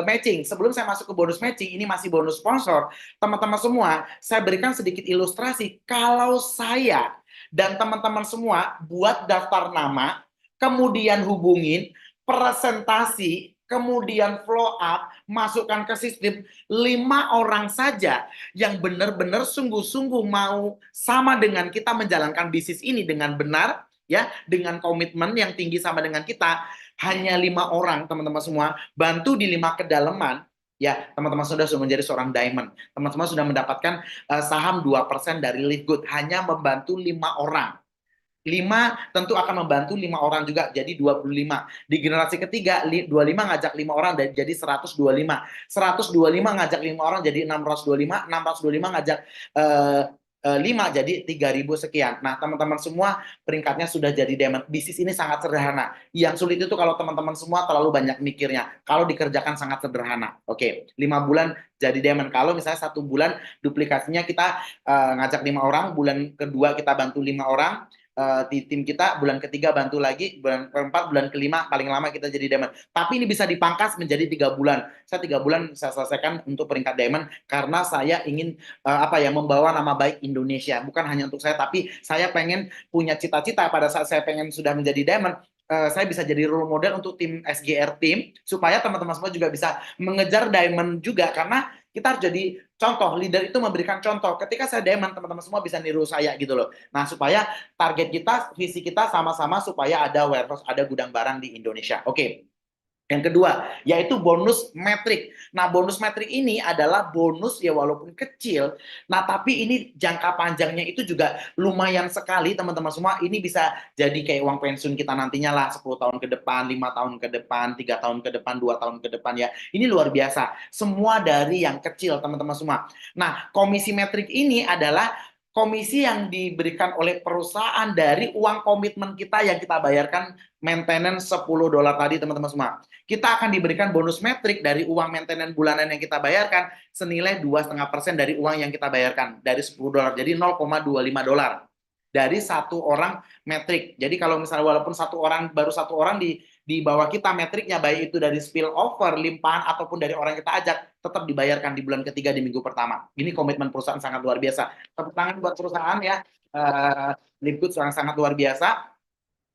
matching. Sebelum saya masuk ke bonus matching, ini masih bonus sponsor. Teman-teman semua, saya berikan sedikit ilustrasi. Kalau saya dan teman-teman semua buat daftar nama, kemudian hubungin, presentasi, kemudian follow up, masukkan ke sistem 5 orang saja yang benar-benar sungguh-sungguh mau sama dengan kita menjalankan bisnis ini dengan benar, ya, dengan komitmen yang tinggi sama dengan kita, hanya 5 orang teman-teman semua, bantu di 5 kedalaman, ya teman-teman sudah menjadi seorang diamond, teman-teman sudah mendapatkan saham 2% dari Live Good, hanya membantu 5 orang. 5 tentu akan membantu 5 orang juga jadi 25. Di generasi ketiga 25 ngajak 5 orang dan jadi 125. 125 ngajak 5 orang jadi 625. 625 ngajak 5 jadi 3.000 sekian. Nah, teman-teman semua peringkatnya sudah jadi diamond. Bisnis ini sangat sederhana. Yang sulit itu kalau teman-teman semua terlalu banyak mikirnya. Kalau dikerjakan sangat sederhana. Oke, 5 bulan jadi diamond. Kalau misalnya 1 bulan duplikasinya kita ngajak 5 orang, bulan kedua kita bantu 5 orang, di tim kita, bulan ketiga bantu lagi, bulan keempat, bulan kelima paling lama kita jadi diamond. Tapi ini bisa dipangkas menjadi 3 bulan. Saya 3 bulan saya selesaikan untuk peringkat diamond karena saya ingin membawa nama baik Indonesia. Bukan hanya untuk saya, tapi saya pengen punya cita-cita pada saat saya pengen sudah menjadi diamond. Saya bisa jadi role model untuk tim SGR tim supaya teman-teman semua juga bisa mengejar diamond juga karena kita harus jadi contoh. Leader itu memberikan contoh. Ketika saya diamond, teman-teman semua bisa niru saya gitu loh. Nah, supaya target kita, visi kita sama-sama supaya ada warehouse, ada gudang barang di Indonesia. Oke. Yang kedua, yaitu bonus metrik. Nah, bonus metrik ini adalah bonus ya walaupun kecil, nah tapi ini jangka panjangnya itu juga lumayan sekali teman-teman semua. Ini bisa jadi kayak uang pensiun kita nantinya lah 10 tahun ke depan, 5 tahun ke depan, 3 tahun ke depan, 2 tahun ke depan ya. Ini luar biasa. Semua dari yang kecil teman-teman semua. Nah, komisi metrik ini adalah komisi yang diberikan oleh perusahaan dari uang komitmen kita yang kita bayarkan maintenance $10 tadi teman-teman semua. Kita akan diberikan bonus metrik dari uang maintenance bulanan yang kita bayarkan senilai 2,5% dari uang yang kita bayarkan dari $10. Jadi $0,25 dari 1 orang metrik. Jadi kalau misalnya walaupun baru satu orang di bawah kita metriknya, baik itu dari spill over, limpahan ataupun dari orang yang kita ajak, tetap dibayarkan di bulan ketiga di minggu pertama. Ini komitmen perusahaan sangat luar biasa. Tepuk tangan buat perusahaan ya. Live sangat luar biasa.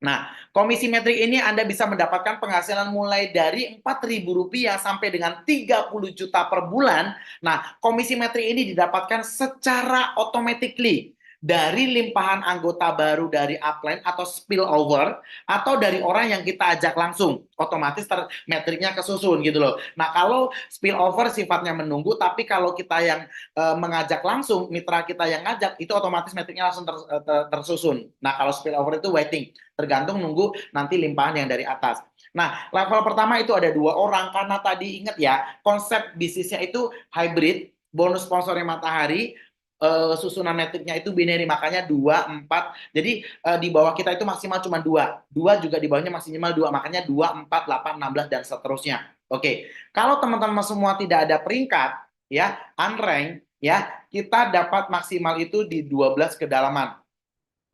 Nah, komisi metrik ini Anda bisa mendapatkan penghasilan mulai dari Rp4.000 sampai dengan 30 juta per bulan. Nah, komisi metrik ini didapatkan secara automatically dari limpahan anggota baru dari upline atau spillover atau dari orang yang kita ajak langsung, otomatis metriknya kesusun gitu loh. Nah, kalau spillover sifatnya menunggu, tapi kalau kita yang mengajak langsung, mitra kita yang ngajak, itu otomatis metriknya langsung tersusun. Nah, kalau spillover itu waiting, tergantung nunggu nanti limpahan yang dari atas. Nah, level pertama itu ada 2 orang karena tadi ingat ya, konsep bisnisnya itu hybrid, bonus sponsornya Matahari, susunan metriknya itu binary, makanya 2, 4. Jadi di bawah kita itu maksimal cuma 2. 2 juga di bawahnya maksimal 2, makanya 2, 4, 8, 16 dan seterusnya. Oke. Kalau teman-teman semua tidak ada peringkat ya, unrank ya, kita dapat maksimal itu di 12 kedalaman.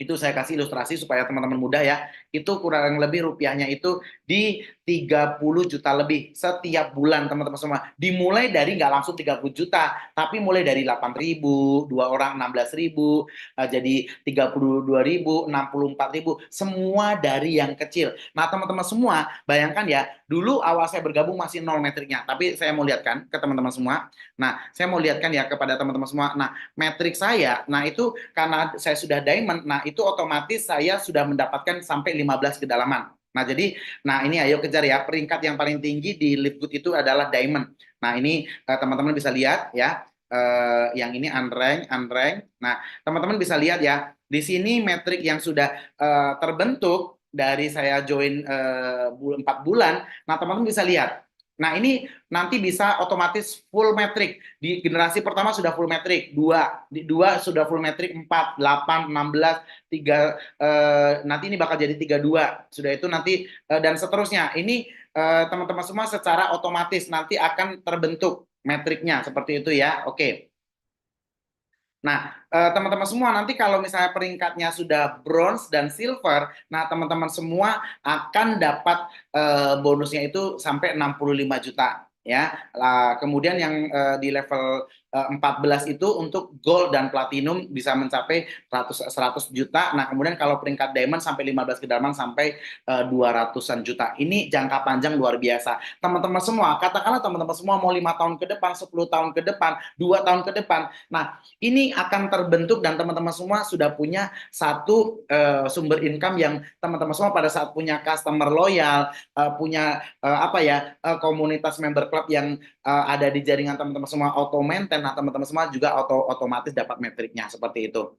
Itu saya kasih ilustrasi supaya teman-teman mudah ya. itu kurang lebih rupiahnya itu di 30 juta lebih setiap bulan teman-teman semua. Dimulai dari nggak langsung 30 juta, tapi mulai dari 8.000, dua orang 16.000, jadi 32.000, 64.000, semua dari yang kecil. Nah teman-teman semua, bayangkan ya, dulu awal saya bergabung masih nol metriknya, tapi saya mau lihatkan ke teman-teman semua. Nah, saya mau lihatkan ya kepada teman-teman semua. Nah, metrik saya, nah itu karena saya sudah diamond, nah itu otomatis saya sudah mendapatkan sampai 15 kedalaman. Nah, jadi, nah ini ayo kejar ya, peringkat yang paling tinggi di Livegood itu adalah diamond. Nah, ini teman-teman bisa lihat ya, yang ini unranked, unranked. Nah, teman-teman bisa lihat ya, di sini metrik yang sudah terbentuk dari saya join 4 bulan. Nah, teman-teman bisa lihat. Nah, ini nanti bisa otomatis full metric. Di generasi pertama sudah full metric, dua sudah full metric, 4, 8, 16, 3, nanti ini bakal jadi 32. Sudah itu nanti dan seterusnya. Ini teman-teman semua secara otomatis nanti akan terbentuk metriknya seperti itu ya. Oke. Nah, teman-teman semua nanti kalau misalnya peringkatnya sudah bronze dan silver, nah teman-teman semua akan dapat bonusnya itu sampai 65 juta ya. Kemudian yang di level 14 itu untuk gold dan platinum bisa mencapai 100 juta. Nah, kemudian kalau peringkat diamond sampai 15 kedalaman sampai 200-an juta. Ini jangka panjang luar biasa. Teman-teman semua, katakanlah teman-teman semua mau 5 tahun ke depan, 10 tahun ke depan, 2 tahun ke depan. Nah, ini akan terbentuk dan teman-teman semua sudah punya satu sumber income yang teman-teman semua pada saat punya customer loyal, punya komunitas member club yang ada di jaringan teman-teman semua auto maintain, nah teman-teman semua juga otomatis dapat metriknya seperti itu.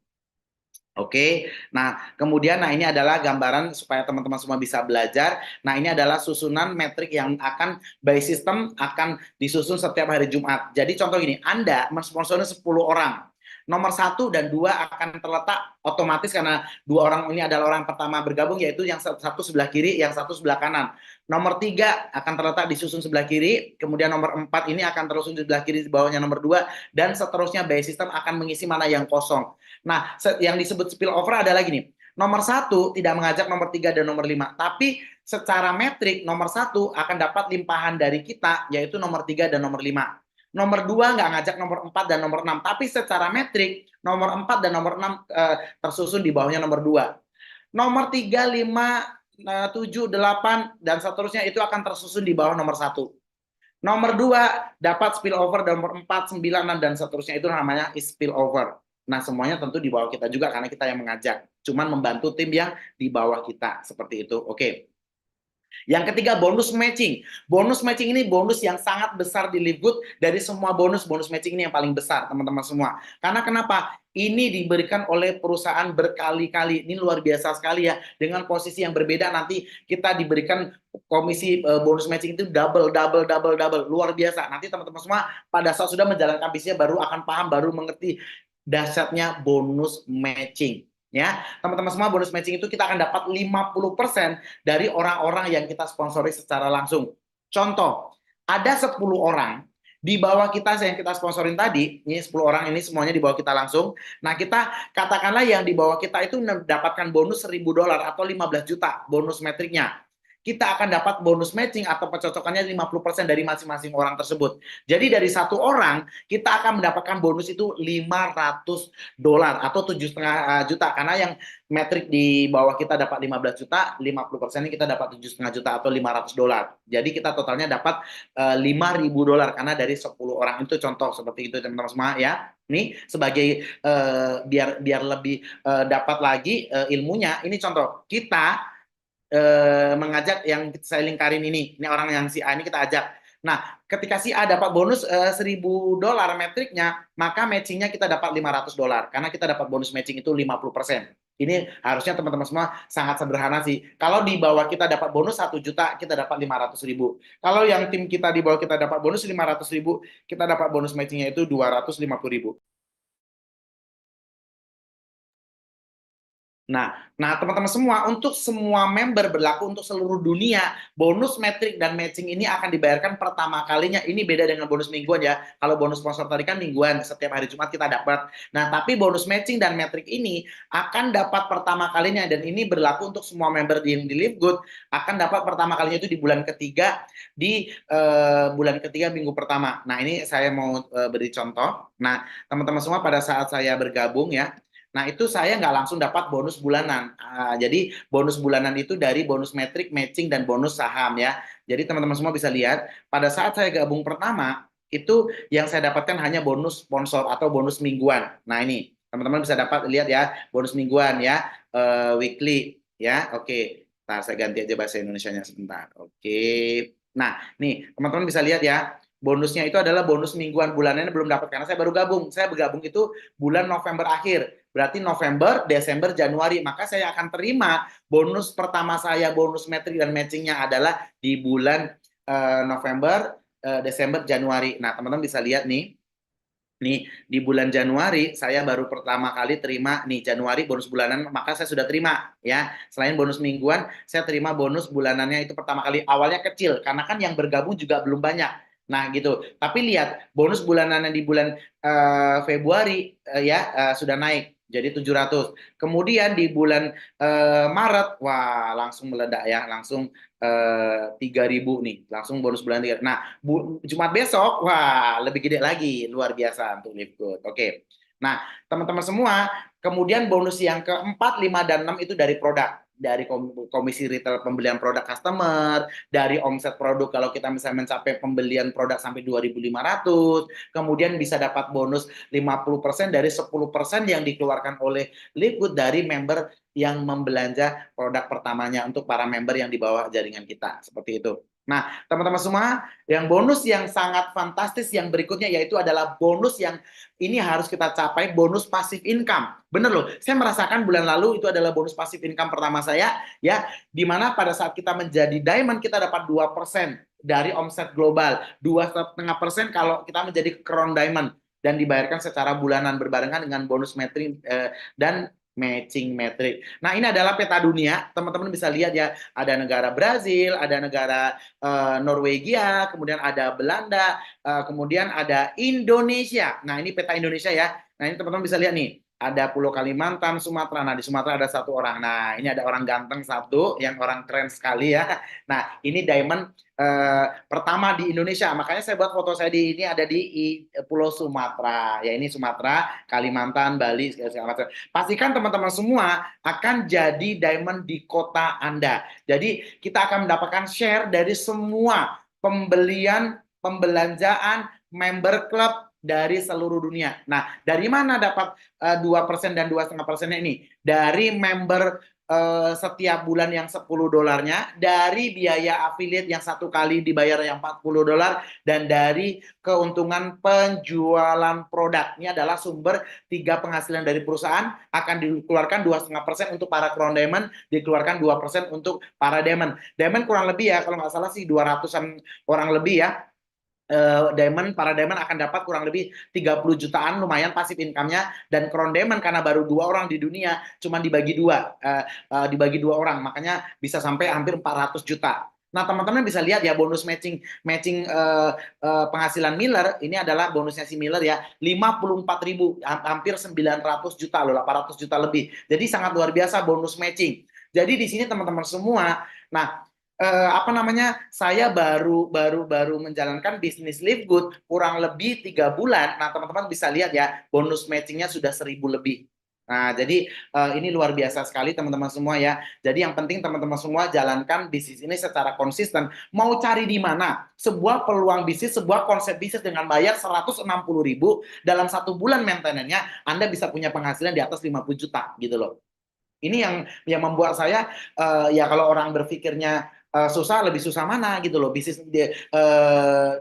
Oke, nah kemudian ini adalah gambaran supaya teman-teman semua bisa belajar. Nah ini adalah susunan metrik yang akan by system akan disusun setiap hari Jumat. Jadi contoh gini, Anda mensponsori 10 orang. Nomor 1 dan 2 akan terletak otomatis karena 2 orang ini adalah orang pertama bergabung, yaitu yang satu sebelah kiri, yang satu sebelah kanan. Nomor 3 akan terletak disusun sebelah kiri, kemudian nomor 4 ini akan tersusun di sebelah kiri, di bawahnya nomor 2, dan seterusnya by system akan mengisi mana yang kosong. Nah, yang disebut spillover adalah gini, nomor 1 tidak mengajak nomor 3 dan nomor 5, tapi secara metrik nomor 1 akan dapat limpahan dari kita, yaitu nomor 3 dan nomor 5. Nomor 2 nggak ngajak nomor 4 dan nomor 6, tapi secara metrik nomor 4 dan nomor 6 tersusun di bawahnya nomor 2. Nomor 3, 5, 7, 8, dan seterusnya itu akan tersusun di bawah nomor 1. Nomor 2 dapat spillover, nomor 4, 9, dan seterusnya itu namanya spillover. Nah, semuanya tentu di bawah kita juga karena kita yang mengajak. Cuman membantu tim yang di bawah kita, seperti itu. Oke. Yang ketiga, bonus matching. Bonus matching ini bonus yang sangat besar di Livegood. Dari semua bonus matching ini yang paling besar, teman-teman semua. Karena kenapa? Ini diberikan oleh perusahaan berkali-kali. Ini luar biasa sekali ya. Dengan posisi yang berbeda nanti kita diberikan komisi bonus matching itu double. Luar biasa. Nanti teman-teman semua pada saat sudah menjalankan bisnisnya baru akan paham, baru mengerti dahsyatnya bonus matching. Ya, teman-teman semua, bonus matching itu kita akan dapat 50% dari orang-orang yang kita sponsori secara langsung. Contoh, ada 10 orang di bawah kita yang kita sponsorin tadi, ini 10 orang ini semuanya di bawah kita langsung. Nah, kita katakanlah yang di bawah kita itu mendapatkan bonus $1.000 atau 15 juta bonus metriknya. Kita akan dapat bonus matching atau pencocokannya 50% dari masing-masing orang tersebut. Jadi dari satu orang kita akan mendapatkan bonus itu $500 atau 7,5 juta, karena yang metrik di bawah kita dapat 15 juta, 50% ini kita dapat 7,5 juta atau $500. Jadi kita totalnya dapat $5.000 karena dari 10 orang itu, contoh seperti itu teman-teman semua ya. Ini sebagai biar lebih dapat lagi ilmunya. Ini contoh kita mengajak yang saya lingkarin ini orang yang si A ini kita ajak. Nah, ketika si A dapat bonus $1.000 metriknya, maka matchingnya kita dapat $500 karena kita dapat bonus matching itu 50%. Ini harusnya teman-teman semua sangat sederhana sih. Kalau di bawah kita dapat bonus 1 juta, kita dapat 500.000. Kalau yang tim kita di bawah kita dapat bonus 500.000, kita dapat bonus matchingnya itu 250.000. Nah, teman-teman semua, untuk semua member berlaku untuk seluruh dunia, bonus metrik dan matching ini akan dibayarkan pertama kalinya. Ini beda dengan bonus mingguan ya. Kalau bonus sponsor tadi kan mingguan, setiap hari Jumat kita dapat. Nah, tapi bonus matching dan metrik ini akan dapat pertama kalinya, dan ini berlaku untuk semua member di Live Good, akan dapat pertama kalinya itu di bulan ketiga, di bulan ketiga minggu pertama. Nah, ini saya mau beri contoh. Nah, teman-teman semua, pada saat saya bergabung ya, nah, itu saya nggak langsung dapat bonus bulanan. Jadi bonus bulanan itu dari bonus metrik, matching, dan bonus saham ya. Jadi teman-teman semua bisa lihat, pada saat saya gabung pertama, itu yang saya dapatkan hanya bonus sponsor atau bonus mingguan. Nah, ini teman-teman bisa dapat lihat ya, bonus mingguan ya, weekly ya. Oke, nah saya ganti aja bahasa Indonesianya sebentar. Oke. Nah, nih teman-teman bisa lihat ya, bonusnya itu adalah bonus mingguan, bulanannya belum dapat karena saya baru gabung. Saya bergabung itu bulan November akhir. Berarti November, Desember, Januari. Maka saya akan terima bonus pertama saya, bonus metrik dan matchingnya adalah di bulan November, Desember, Januari. Nah, teman-teman bisa lihat nih. Nih, di bulan Januari saya baru pertama kali terima nih, Januari bonus bulanan, maka saya sudah terima ya. Selain bonus mingguan, saya terima bonus bulanannya itu pertama kali. Awalnya kecil karena kan yang bergabung juga belum banyak. Nah, gitu. Tapi lihat, bonus bulanannya di bulan Februari sudah naik jadi 700. Kemudian di bulan Maret, wah langsung meledak ya, langsung 3.000 nih, langsung bonus bulan 3. Nah, Jumat besok, wah lebih gede lagi, luar biasa untuk Live Good. Oke. Nah, teman-teman semua, kemudian bonus yang keempat, 5, dan 6 itu dari produk. Dari komisi retail pembelian produk customer, dari omset produk kalau kita misalnya mencapai pembelian produk sampai 2.500, kemudian bisa dapat bonus 50% dari 10% yang dikeluarkan oleh Live Good dari member yang membelanja produk pertamanya untuk para member yang di bawah jaringan kita, seperti itu. Nah, teman-teman semua, yang bonus yang sangat fantastis yang berikutnya yaitu adalah bonus yang ini harus kita capai, bonus passive income. Bener loh, saya merasakan bulan lalu itu adalah bonus passive income pertama saya ya, di mana pada saat kita menjadi diamond kita dapat 2% dari omset global, 2,5% kalau kita menjadi crown diamond, dan dibayarkan secara bulanan berbarengan dengan bonus metrik dan matching metrik. Nah, ini adalah peta dunia. Teman-teman bisa lihat ya, ada negara Brazil, ada negara Norwegia, kemudian ada Belanda, kemudian ada Indonesia. Nah, ini peta Indonesia ya. Nah, ini teman-teman bisa lihat nih. Ada Pulau Kalimantan, Sumatera. Nah, di Sumatera ada satu orang. Nah, ini ada orang ganteng satu, yang orang keren sekali ya. Nah, ini diamond pertama di Indonesia. Makanya saya buat foto saya di ini ada di Pulau Sumatera. Ya, ini Sumatera, Kalimantan, Bali, segala macam. Pastikan teman-teman semua akan jadi diamond di kota Anda. Jadi kita akan mendapatkan share dari semua pembelian, pembelanjaan, member club dari seluruh dunia. Nah, dari mana dapat 2% dan 2,5%-nya ini? Dari member setiap bulan yang $10, dari biaya affiliate yang satu kali dibayar yang $40, dan dari keuntungan penjualan produk. Ini adalah sumber 3 penghasilan dari perusahaan. Akan dikeluarkan 2,5% untuk para crown diamond, dikeluarkan 2% untuk para diamond. Diamond kurang lebih ya, kalau nggak salah sih 200-an orang lebih ya. Para diamond akan dapat kurang lebih 30 jutaan, lumayan pasif income-nya. Dan crown diamond karena baru 2 orang di dunia, cuma dibagi dibagi 2 orang, makanya bisa sampai hampir 400 juta. Nah, teman-teman bisa lihat ya, bonus matching penghasilan Miller ini adalah bonusnya si Miller ya, 54.000, hampir 900 juta loh, 800 juta lebih. Jadi sangat luar biasa bonus matching. Jadi di sini teman-teman semua, nah saya baru menjalankan bisnis Live Good kurang lebih 3 bulan. Nah, teman-teman bisa lihat ya, bonus matchingnya sudah 1.000 lebih. Nah, jadi ini luar biasa sekali teman-teman semua ya. Jadi yang penting teman-teman semua jalankan bisnis ini secara konsisten. Mau cari di mana? Sebuah peluang bisnis, sebuah konsep bisnis dengan bayar 160.000 dalam 1 bulan maintenance-nya, Anda bisa punya penghasilan di atas 50 juta gitu loh. Ini yang membuat saya ya, kalau orang berpikirnya susah, lebih susah mana gitu loh, bisnis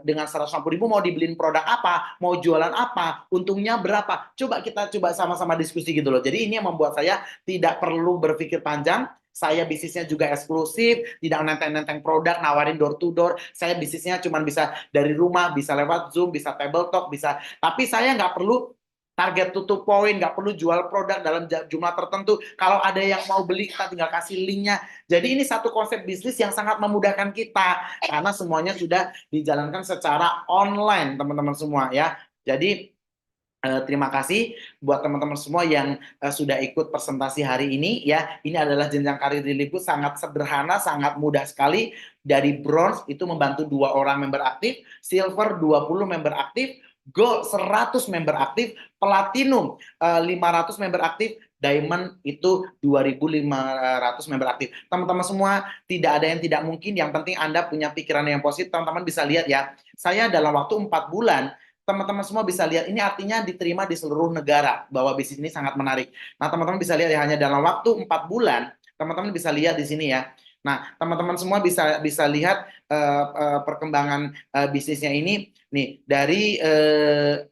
dengan 150.000 mau dibeliin produk apa, mau jualan apa, untungnya berapa, kita coba sama-sama diskusi gitu loh. Jadi ini yang membuat saya tidak perlu berpikir panjang. Saya bisnisnya juga eksklusif, tidak nenteng-nenteng produk, nawarin door to door. Saya bisnisnya cuma bisa dari rumah, bisa lewat Zoom, bisa table talk, bisa. Tapi saya nggak perlu target tutup poin, nggak perlu jual produk dalam jumlah tertentu. Kalau ada yang mau beli, kita tinggal kasih linknya. Jadi ini satu konsep bisnis yang sangat memudahkan kita karena semuanya sudah dijalankan secara online, teman-teman semua ya. Jadi terima kasih buat teman-teman semua yang sudah ikut presentasi hari ini ya. Ini adalah jenjang karir di Live Good, sangat sederhana, sangat mudah sekali. Dari bronze itu membantu 2 orang member aktif, silver 20 member aktif, gold 100 member aktif, platinum 500 member aktif, diamond itu 2.500 member aktif. Teman-teman semua, tidak ada yang tidak mungkin, yang penting Anda punya pikiran yang positif. Teman-teman bisa lihat ya, saya dalam waktu 4 bulan teman-teman semua bisa lihat, ini artinya diterima di seluruh negara bahwa bisnis ini sangat menarik. Nah, teman-teman bisa lihat ya, hanya dalam waktu 4 bulan, teman-teman bisa lihat di sini ya. Nah, teman-teman semua bisa lihat perkembangan bisnisnya ini nih dari 100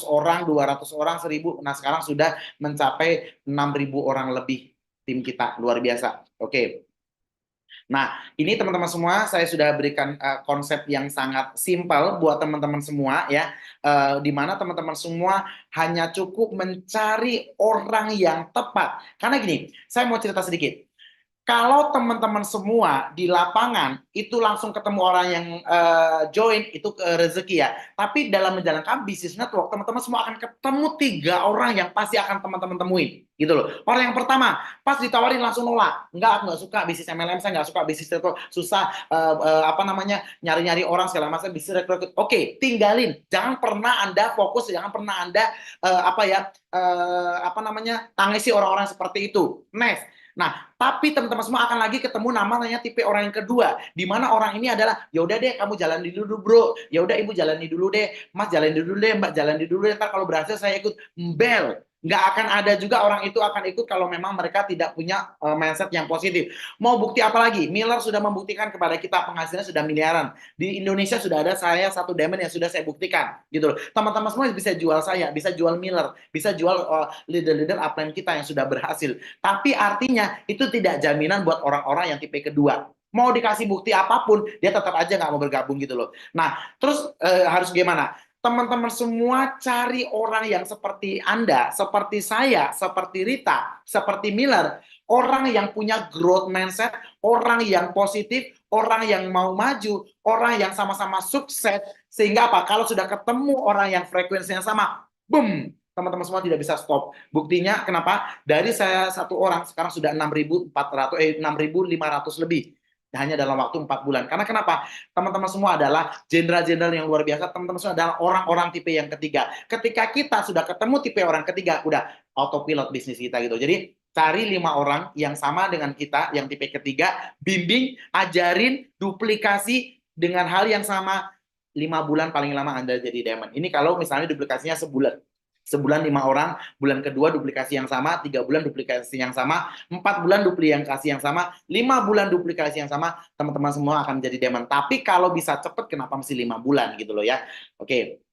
orang, 200 orang, 1.000. Nah, sekarang sudah mencapai 6.000 orang lebih tim kita, luar biasa. Oke. Nah, ini teman-teman semua saya sudah berikan konsep yang sangat simpel buat teman-teman semua ya, di mana teman-teman semua hanya cukup mencari orang yang tepat. Karena gini, saya mau cerita sedikit. Kalau teman-teman semua di lapangan itu langsung ketemu orang yang join, itu rezeki ya. Tapi dalam menjalankan bisnis network, teman-teman semua akan ketemu 3 orang yang pasti akan teman-teman temuin, gitu loh. Orang yang pertama, pas ditawarin langsung nolak. Enggak, aku nggak suka bisnis MLM, saya nggak suka bisnis network, susah apa namanya nyari-nyari orang segala macam, bisnis rekrut. Oke, tinggalin. Jangan pernah Anda fokus, jangan pernah Anda apa namanya tangisi orang-orang seperti itu. Next. Nah, tapi teman-teman semua akan lagi ketemu namanya tipe orang yang kedua, di mana orang ini adalah, ya udah deh kamu jalani dulu bro, ya udah ibu jalani dulu deh, mas jalani dulu deh, mbak jalani dulu deh, ntar kalau berhasil saya ikut. Bel, nggak akan ada juga orang itu akan ikut kalau memang mereka tidak punya mindset yang positif. Mau bukti apa lagi? Miller sudah membuktikan kepada kita penghasilannya sudah miliaran. Di Indonesia sudah ada saya 1 diamond yang sudah saya buktikan, gitu loh. Teman-teman semua bisa jual saya, bisa jual Miller, bisa jual leader-leader upline kita yang sudah berhasil. Tapi artinya itu tidak jaminan buat orang-orang yang tipe kedua. Mau dikasih bukti apapun, dia tetap aja nggak mau bergabung gitu loh. Nah, terus harus gimana? Teman-teman semua cari orang yang seperti Anda, seperti saya, seperti Rita, seperti Miller. Orang yang punya growth mindset, orang yang positif, orang yang mau maju, orang yang sama-sama sukses. Sehingga apa? Kalau sudah ketemu orang yang frekuensinya sama, boom, teman-teman semua tidak bisa stop. Buktinya kenapa? Dari saya 1 orang sekarang sudah 6.500 lebih hanya dalam waktu 4 bulan. Karena kenapa? Teman-teman semua adalah jenderal-jenderal yang luar biasa. Teman-teman semua adalah orang-orang tipe yang ketiga. Ketika kita sudah ketemu tipe orang ketiga, udah autopilot bisnis kita gitu. Jadi cari 5 orang yang sama dengan kita, yang tipe ketiga, bimbing, ajarin, duplikasi dengan hal yang sama. 5 bulan paling lama Anda jadi diamond. Ini kalau misalnya duplikasinya sebulan. Sebulan 5 orang, bulan kedua duplikasi yang sama, 3 bulan duplikasi yang sama, 4 bulan duplikasi yang sama, 5 bulan duplikasi yang sama, teman-teman semua akan jadi diamond. Tapi kalau bisa cepet, kenapa mesti 5 bulan gitu loh ya. Oke.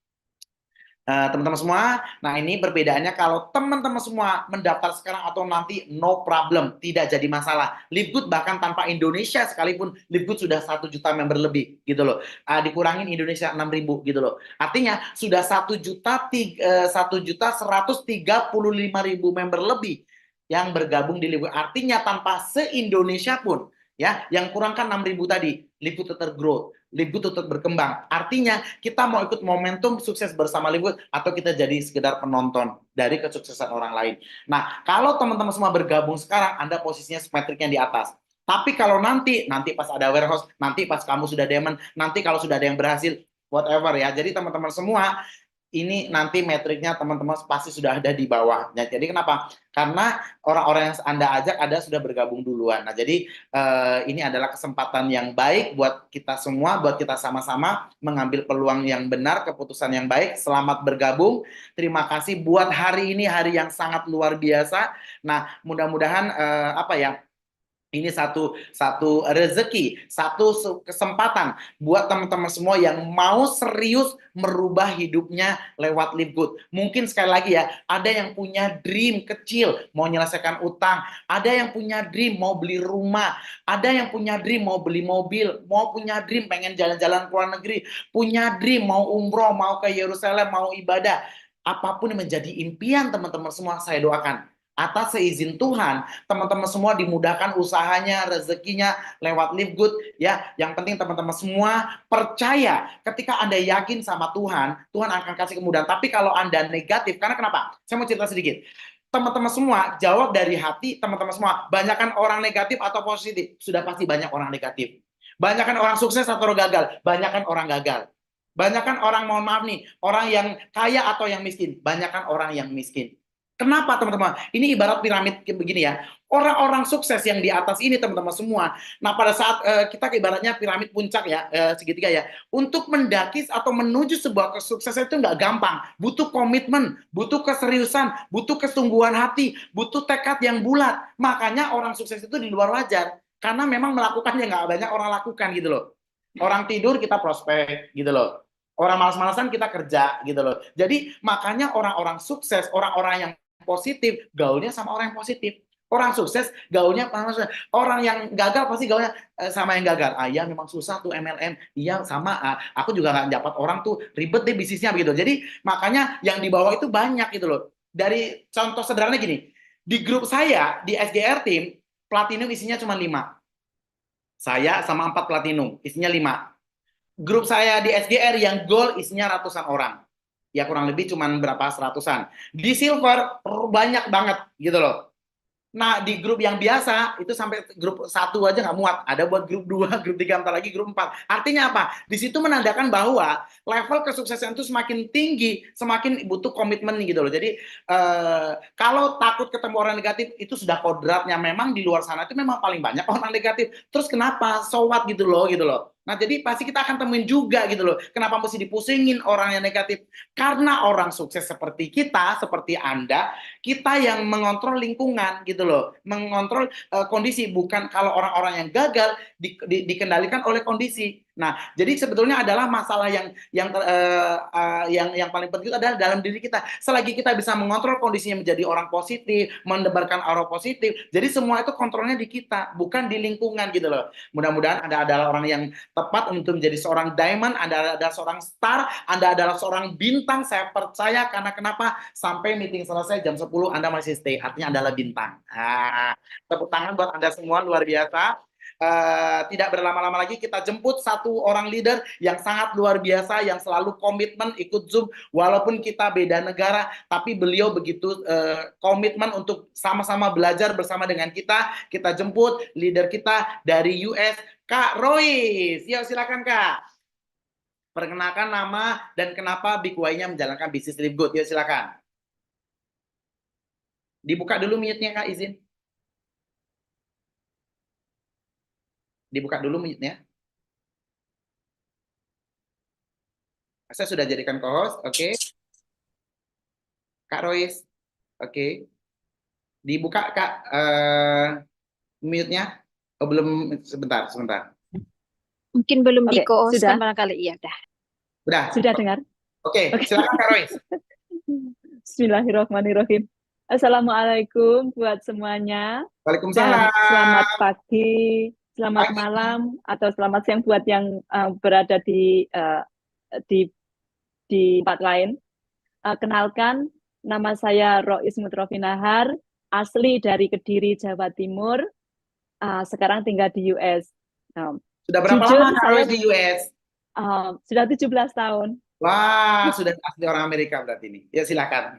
Teman-teman semua, nah ini perbedaannya kalau teman-teman semua mendaftar sekarang atau nanti, no problem, tidak jadi masalah. Live Good bahkan tanpa Indonesia sekalipun, Live Good sudah 1 juta member lebih gitu loh. Dikurangin Indonesia 6.000 gitu loh. Artinya sudah 1.135.000 member lebih yang bergabung di Live Good. Artinya tanpa se-Indonesia pun ya, yang kurangkan 6.000 tadi, Live Good tetap grow, Live Good tetap berkembang. Artinya kita mau ikut momentum sukses bersama Live Good atau kita jadi sekedar penonton dari kesuksesan orang lain. Nah, kalau teman-teman semua bergabung sekarang, Anda posisinya metriknya di atas. Tapi kalau nanti pas ada warehouse, nanti pas kamu sudah diamond, nanti kalau sudah ada yang berhasil, whatever ya. Jadi teman-teman semua, ini nanti metriknya teman-teman pasti sudah ada di bawah. Jadi kenapa? Karena orang-orang yang Anda ajak ada sudah bergabung duluan. Nah, jadi ini adalah kesempatan yang baik buat kita semua, buat kita sama-sama mengambil peluang yang benar, keputusan yang baik. Selamat bergabung. Terima kasih buat hari ini, hari yang sangat luar biasa. Nah, mudah-mudahan apa ya? Ini satu rezeki, satu kesempatan buat teman-teman semua yang mau serius merubah hidupnya lewat Live Good. Mungkin sekali lagi ya, ada yang punya dream kecil mau menyelesaikan utang, ada yang punya dream mau beli rumah, ada yang punya dream mau beli mobil, mau punya dream pengen jalan-jalan ke luar negeri, punya dream mau umroh, mau ke Yerusalem, mau ibadah. apapun yang menjadi impian teman-teman semua, saya doakan atas seizin Tuhan, teman-teman semua dimudahkan usahanya, rezekinya lewat Live Good ya. Yang penting teman-teman semua percaya ketika Anda yakin sama Tuhan, Tuhan akan kasih kemudahan. Tapi kalau Anda negatif, karena kenapa? Saya mau cerita sedikit. Teman-teman semua jawab dari hati, teman-teman semua, banyakkan orang negatif atau positif? Sudah pasti banyak orang negatif. Banyakkan orang sukses atau orang gagal? Banyakkan orang gagal. Banyakkan orang, mohon maaf nih, orang yang kaya atau yang miskin? Banyakkan orang yang miskin. Kenapa teman-teman? Ini ibarat piramid begini ya. Orang-orang sukses yang di atas ini teman-teman semua. Nah pada saat kita ibaratnya piramid puncak ya, segitiga ya. Untuk mendaki atau menuju sebuah kesuksesan itu nggak gampang. Butuh komitmen, butuh keseriusan, butuh kesungguhan hati, butuh tekad yang bulat. Makanya orang sukses itu di luar wajar. Karena memang melakukan yang nggak banyak orang lakukan gitu loh. Orang tidur kita prospek gitu loh. Orang malas-malasan kita kerja gitu loh. Jadi makanya orang-orang sukses, orang-orang yang positif, gaulnya sama orang yang positif. Orang sukses gaulnya orang yang gagal pasti gaulnya sama yang gagal. Ah ya memang susah tuh MLM. Iya sama. Aku juga nggak dapat orang tuh ribet deh bisnisnya begitu. Jadi makanya yang di bawah itu banyak gitu loh. Dari contoh sederhana gini, di grup saya di SGR Team platinum isinya cuma 5. Saya sama 4 platinum isinya 5. Grup saya di SGR yang gold isinya ratusan orang. Ya kurang lebih cuma berapa seratusan. Di silver banyak banget gitu loh. Nah, di grup yang biasa itu sampai grup 1 aja nggak muat. Ada buat grup 2, grup 3, bentar lagi grup 4. Artinya apa? Di situ menandakan bahwa level kesuksesan itu semakin tinggi, semakin butuh komitmen gitu loh. Jadi kalau takut ketemu orang negatif itu sudah kodratnya. Memang di luar sana itu memang paling banyak orang negatif. Terus kenapa? So what gitu loh, gitu loh. Nah, jadi pasti kita akan temuin juga gitu loh. Kenapa mesti dipusingin orang yang negatif? Karena orang sukses seperti kita, seperti Anda, kita yang mengontrol lingkungan gitu loh, mengontrol kondisi, bukan kalau orang-orang yang gagal dikendalikan oleh kondisi. Nah, jadi sebetulnya adalah masalah yang paling penting itu adalah dalam diri kita. Selagi kita bisa mengontrol kondisinya menjadi orang positif, mendebarkan aura positif, jadi semua itu kontrolnya di kita, bukan di lingkungan gitu loh. Mudah-mudahan Anda adalah orang yang tepat untuk menjadi seorang diamond, Anda adalah seorang star, Anda adalah seorang bintang. Saya percaya karena kenapa? Sampai meeting selesai jam 10 Anda masih stay, artinya Anda adalah bintang. Tepuk tangan buat Anda semua, luar biasa. Tidak berlama-lama lagi, kita jemput satu orang leader yang sangat luar biasa, yang selalu komitmen ikut Zoom walaupun kita beda negara, tapi beliau begitu komitmen untuk sama-sama belajar bersama dengan kita. Kita jemput leader kita dari US, Kak Royce. Yuk silakan Kak, perkenalkan nama dan kenapa Big Y-nya menjalankan bisnis Live Good. Yuk silakan. Dibuka dulu mute-nya Kak, izin. Dibuka dulu mute-nya. Saya sudah jadikan co-host, oke. Kak Royce, oke. Dibuka Kak mute-nya. Oh belum, sebentar. Mungkin belum Oke, di-co-hostkan sudah. barangkali. Iya, dah. Udah. Sudah dengar? Oke, Oke. silakan Kak Royce. Bismillahirrahmanirrahim. Assalamualaikum buat semuanya. Waalaikumsalam. Dan selamat pagi, selamat malam, atau selamat siang buat yang berada di tempat lain. Kenalkan, nama saya Rois Mutrofi Nahar, asli dari Kediri, Jawa Timur. Sekarang tinggal di US. Sudah berapa jujur, lama Kak saya Royce di US? sudah 17 tahun. Wah, sudah asli orang Amerika berarti ini. Ya silakan.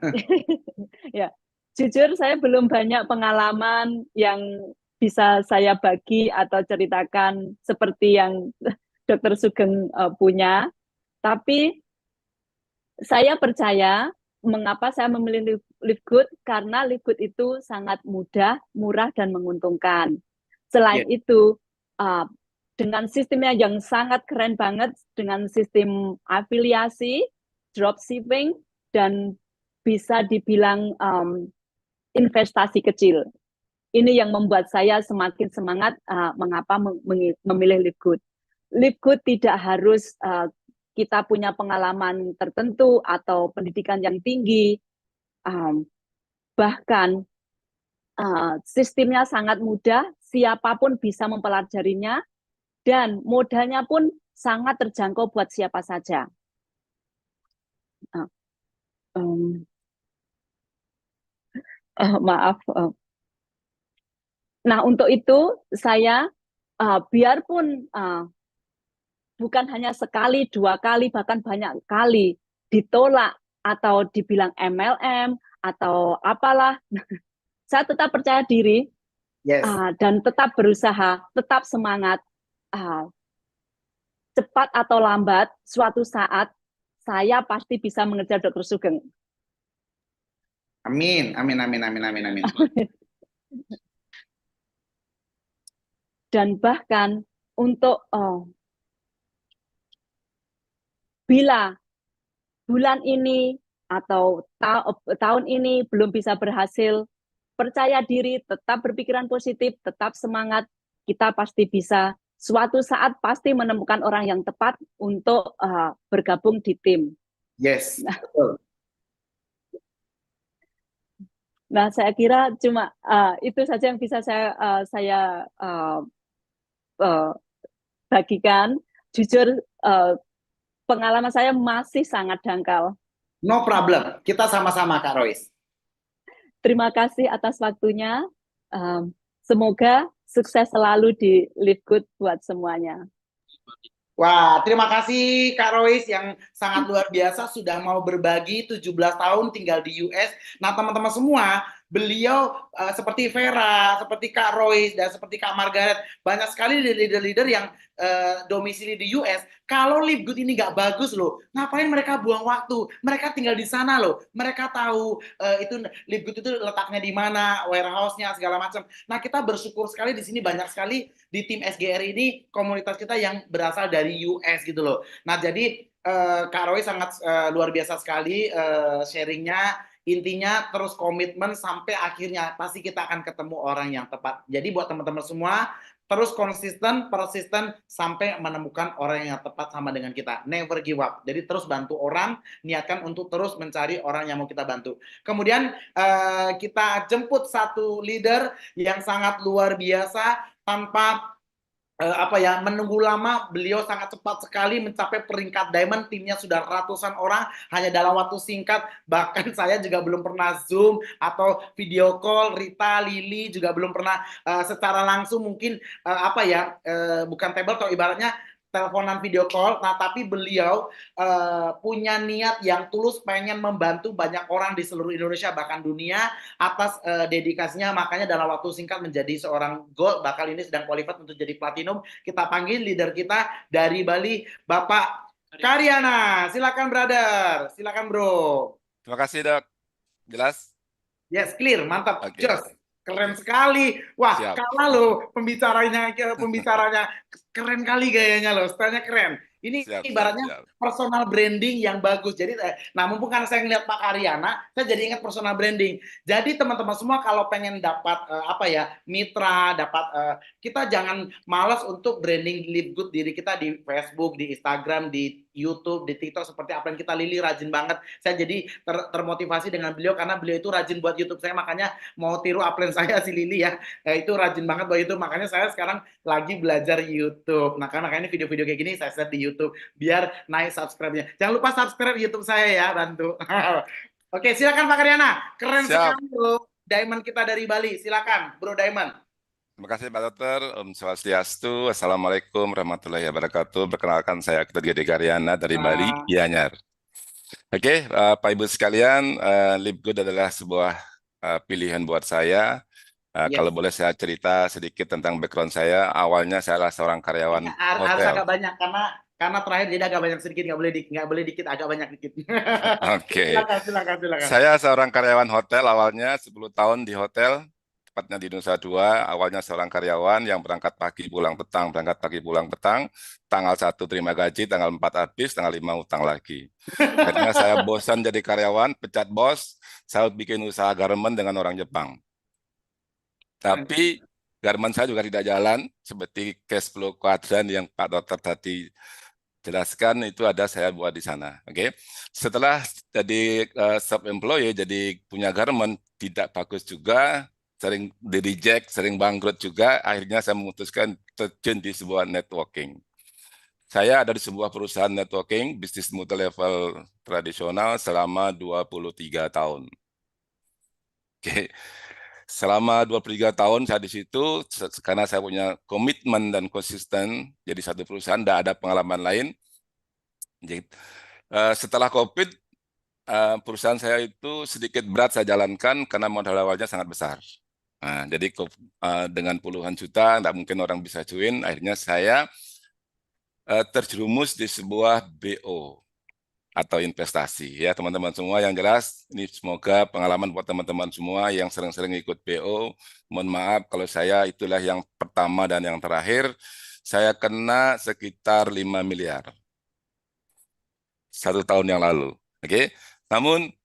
Ya, jujur saya belum banyak pengalaman yang bisa saya bagi atau ceritakan seperti yang Dr. Sugeng punya. Tapi saya percaya mengapa saya memilih Live Good, karena Live Good itu sangat mudah, murah, dan menguntungkan. Selain itu, dengan sistemnya yang sangat keren banget, dengan sistem afiliasi, dropshipping, dan bisa dibilang investasi kecil. Ini yang membuat saya semakin semangat mengapa memilih Live Good. Live Good tidak harus kita punya pengalaman tertentu atau pendidikan yang tinggi. Bahkan sistemnya sangat mudah, siapapun bisa mempelajarinya, dan modalnya pun sangat terjangkau buat siapa saja. em, maaf. Nah, untuk itu saya biarpun bukan hanya sekali, dua kali, bahkan banyak kali ditolak atau dibilang MLM atau apalah, saya tetap percaya diri Yes. dan tetap berusaha, tetap semangat. Cepat atau lambat, suatu saat saya pasti bisa mengejar Dr. Sugeng. Amin, amin, amin, amin, amin, amin. Dan bahkan untuk bila bulan ini atau tahun ini belum bisa berhasil, percaya diri, tetap berpikiran positif, tetap semangat, kita pasti bisa. Suatu saat pasti menemukan orang yang tepat untuk bergabung di tim. Yes, betul. Nah, saya kira cuma itu saja yang bisa saya bagikan. Jujur, pengalaman saya masih sangat dangkal. No problem, kita sama-sama Kak Rois. Terima kasih atas waktunya. Semoga sukses selalu di Live Good buat semuanya. Wah, terima kasih Kak Rois yang sangat luar biasa sudah mau berbagi 17 tahun tinggal di US. Nah, teman-teman semua, beliau seperti Vera, seperti Kak Rois, dan seperti Kak Margaret, banyak sekali leader-leader yang domisili di US. Kalau Live Good ini nggak bagus loh, ngapain mereka buang waktu? Mereka tinggal di sana loh. Mereka tahu itu Live Good itu letaknya di mana, warehouse-nya segala macam. Nah, kita bersyukur sekali di sini banyak sekali di tim SGR ini komunitas kita yang berasal dari US gitu loh. Nah, jadi Kak Roy sangat luar biasa sekali sharingnya. Intinya terus komitmen sampai akhirnya pasti kita akan ketemu orang yang tepat. Jadi buat teman-teman semua, terus konsisten, persisten sampai menemukan orang yang tepat sama dengan kita. Never give up. Jadi terus bantu orang, niatkan untuk terus mencari orang yang mau kita bantu. Kemudian kita jemput satu leader yang sangat luar biasa tanpa menunggu lama. Beliau sangat cepat sekali mencapai peringkat diamond. Timnya sudah ratusan orang hanya dalam waktu singkat. Bahkan saya juga belum pernah Zoom atau video call. Rita, Lili juga belum pernah secara langsung mungkin bukan table atau ibaratnya teleponan video call. Nah, tapi beliau punya niat yang tulus pengen membantu banyak orang di seluruh Indonesia bahkan dunia atas dedikasinya. Makanya dalam waktu singkat menjadi seorang gold, bakal ini sedang qualified untuk jadi platinum. Kita panggil leader kita dari Bali, Bapak Karyana. Silakan brother, silakan bro. Terima kasih dok, jelas? Yes, clear, mantap. Oke. Just keren sekali. Wah, Siap. kalah loh pembicaranya keren kali gayanya loh, stylenya keren. Ini Siap, ibaratnya personal branding yang bagus. Jadi, nah mumpung kan saya ngeliat Pak Karyana, saya jadi ingat personal branding. Jadi teman-teman semua kalau pengen dapat mitra, dapat kita jangan malas untuk branding Live Good diri kita di Facebook, di Instagram, di YouTube, di TikTok seperti apa yang kita Lili rajin banget. Saya jadi termotivasi dengan beliau karena beliau itu rajin buat YouTube saya, makanya mau tiru upline saya si Lili ya. Itu rajin banget buat YouTube, makanya saya sekarang lagi belajar YouTube. Nah, karena ini video-video kayak gini saya share di YouTube biar naik subscribe-nya. Jangan lupa subscribe YouTube saya ya, bantu. Oke, silakan Pak Karyana. Keren sekali loh Diamond kita dari Bali. Silakan, Bro Diamond. Terima kasih Pak Dokter. Om Swastiastu. Assalamualaikum warahmatullahi wabarakatuh. Perkenalkan saya Dr. Gede Karyana dari Bali, Gianyar. Oke, Pak Ibu sekalian, Live Good adalah sebuah pilihan buat saya. Kalau boleh saya cerita sedikit tentang background saya. Awalnya saya adalah seorang karyawan hotel. Harus agak banyak karena terakhir jadi agak banyak sedikit, nggak boleh dikit, agak banyak dikit. Oke. Silakan. Saya seorang karyawan hotel, awalnya 10 tahun di hotel, tepatnya di Nusa Dua. Awalnya seorang karyawan yang berangkat pagi pulang petang, tanggal 1 terima gaji, tanggal 4 habis, tanggal 5 utang lagi. Akhirnya saya bosan jadi karyawan, pecat bos, saya bikin usaha garment dengan orang Jepang. Tapi garment saya juga tidak jalan, seperti cash flow kuadran yang Pak Dokter tadi jelaskan, itu ada saya buat di sana. Oke. Setelah jadi self-employed, jadi punya garment, tidak bagus juga, sering di-reject, sering bangkrut juga, akhirnya saya memutuskan terjun di sebuah networking. Saya ada di sebuah perusahaan networking, bisnis multi level tradisional selama 23 tahun. Oke. Selama 23 tahun saya di situ, karena saya punya komitmen dan konsisten jadi satu perusahaan, tidak ada pengalaman lain. Jadi, setelah COVID, perusahaan saya itu sedikit berat saya jalankan karena modal awalnya sangat besar. Nah, jadi dengan puluhan juta, tidak mungkin orang bisa join. Akhirnya saya terjerumus di sebuah BO atau investasi. Ya, teman-teman semua, yang jelas, ini semoga pengalaman buat teman-teman semua yang sering-sering ikut BO. Mohon maaf kalau saya itulah yang pertama dan yang terakhir. Saya kena sekitar 5 miliar. 1 tahun yang lalu. Oke. Namun,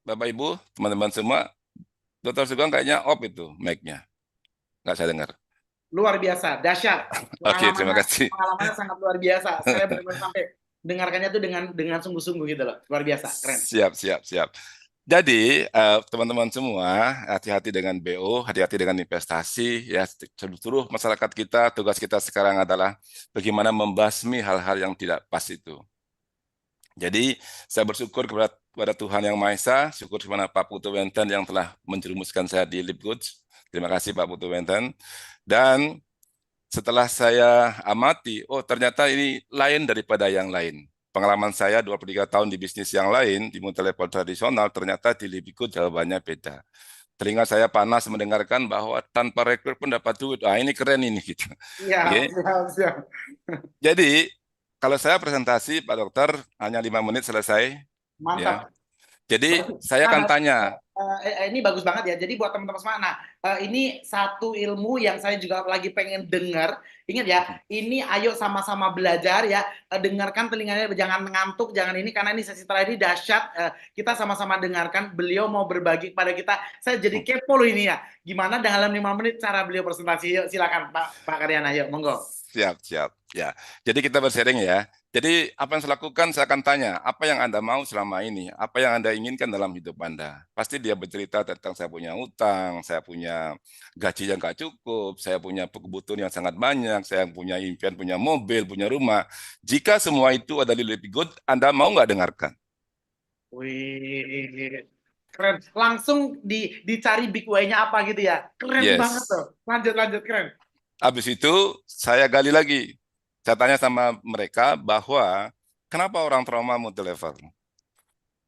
Bapak Ibu, teman-teman semua, Dr. Sugeng kayaknya off itu mic-nya. Nggak saya dengar. Luar biasa, dahsyat. Oke, terima kasih. Pengalamannya sangat luar biasa. Saya benar-benar sampai dengarkannya tuh dengan sungguh-sungguh gitu loh. Luar biasa, keren. Siap. Jadi, teman-teman semua, hati-hati dengan BO, hati-hati dengan investasi. Ya, seluruh masyarakat kita, tugas kita sekarang adalah bagaimana membasmi hal-hal yang tidak pas itu. Jadi, saya bersyukur kepada Tuhan Yang Maha Esa, syukur kepada Pak Putu Wenten yang telah menjerumuskan saya di Lipgoods. Terima kasih Pak Putu Wenten. Dan setelah saya amati, oh ternyata ini lain daripada yang lain. Pengalaman saya 23 tahun di bisnis yang lain, di multi-level tradisional, ternyata di Lipgoods jawabannya beda. Telinga saya panas mendengarkan bahwa tanpa rekrut pun dapat duit. Ah, ini keren ini gitu. Iya, siap. Jadi, kalau saya presentasi, Pak Dokter, hanya 5 menit selesai. Mantap. Ya. Jadi, saya akan tanya. Ini bagus banget ya. Jadi buat teman-teman semua, ini satu ilmu yang saya juga lagi pengen dengar. Ingat ya, ini ayo sama-sama belajar ya. Dengarkan telinganya, jangan ngantuk, jangan ini, karena ini sesi terakhir ini dahsyat. Kita sama-sama dengarkan. Beliau mau berbagi kepada kita. Saya jadi kepo loh ini ya. Gimana dalam 5 menit cara beliau presentasi? Yuk, silakan Pak Karyana, yuk monggo. Siap. Ya. Jadi kita bersharing ya. Jadi apa yang saya lakukan, saya akan tanya, apa yang Anda mau selama ini? Apa yang Anda inginkan dalam hidup Anda? Pasti dia bercerita tentang saya punya utang, saya punya gaji yang nggak cukup, saya punya kebutuhan yang sangat banyak, saya punya impian, punya mobil, punya rumah. Jika semua itu ada di Lipgood, Anda mau nggak dengarkan? Wih, keren. Langsung dicari big way-nya apa gitu ya. Keren banget tuh. Lanjut, keren. Habis itu saya gali lagi. Saya tanya sama mereka bahwa kenapa orang trauma multi-level?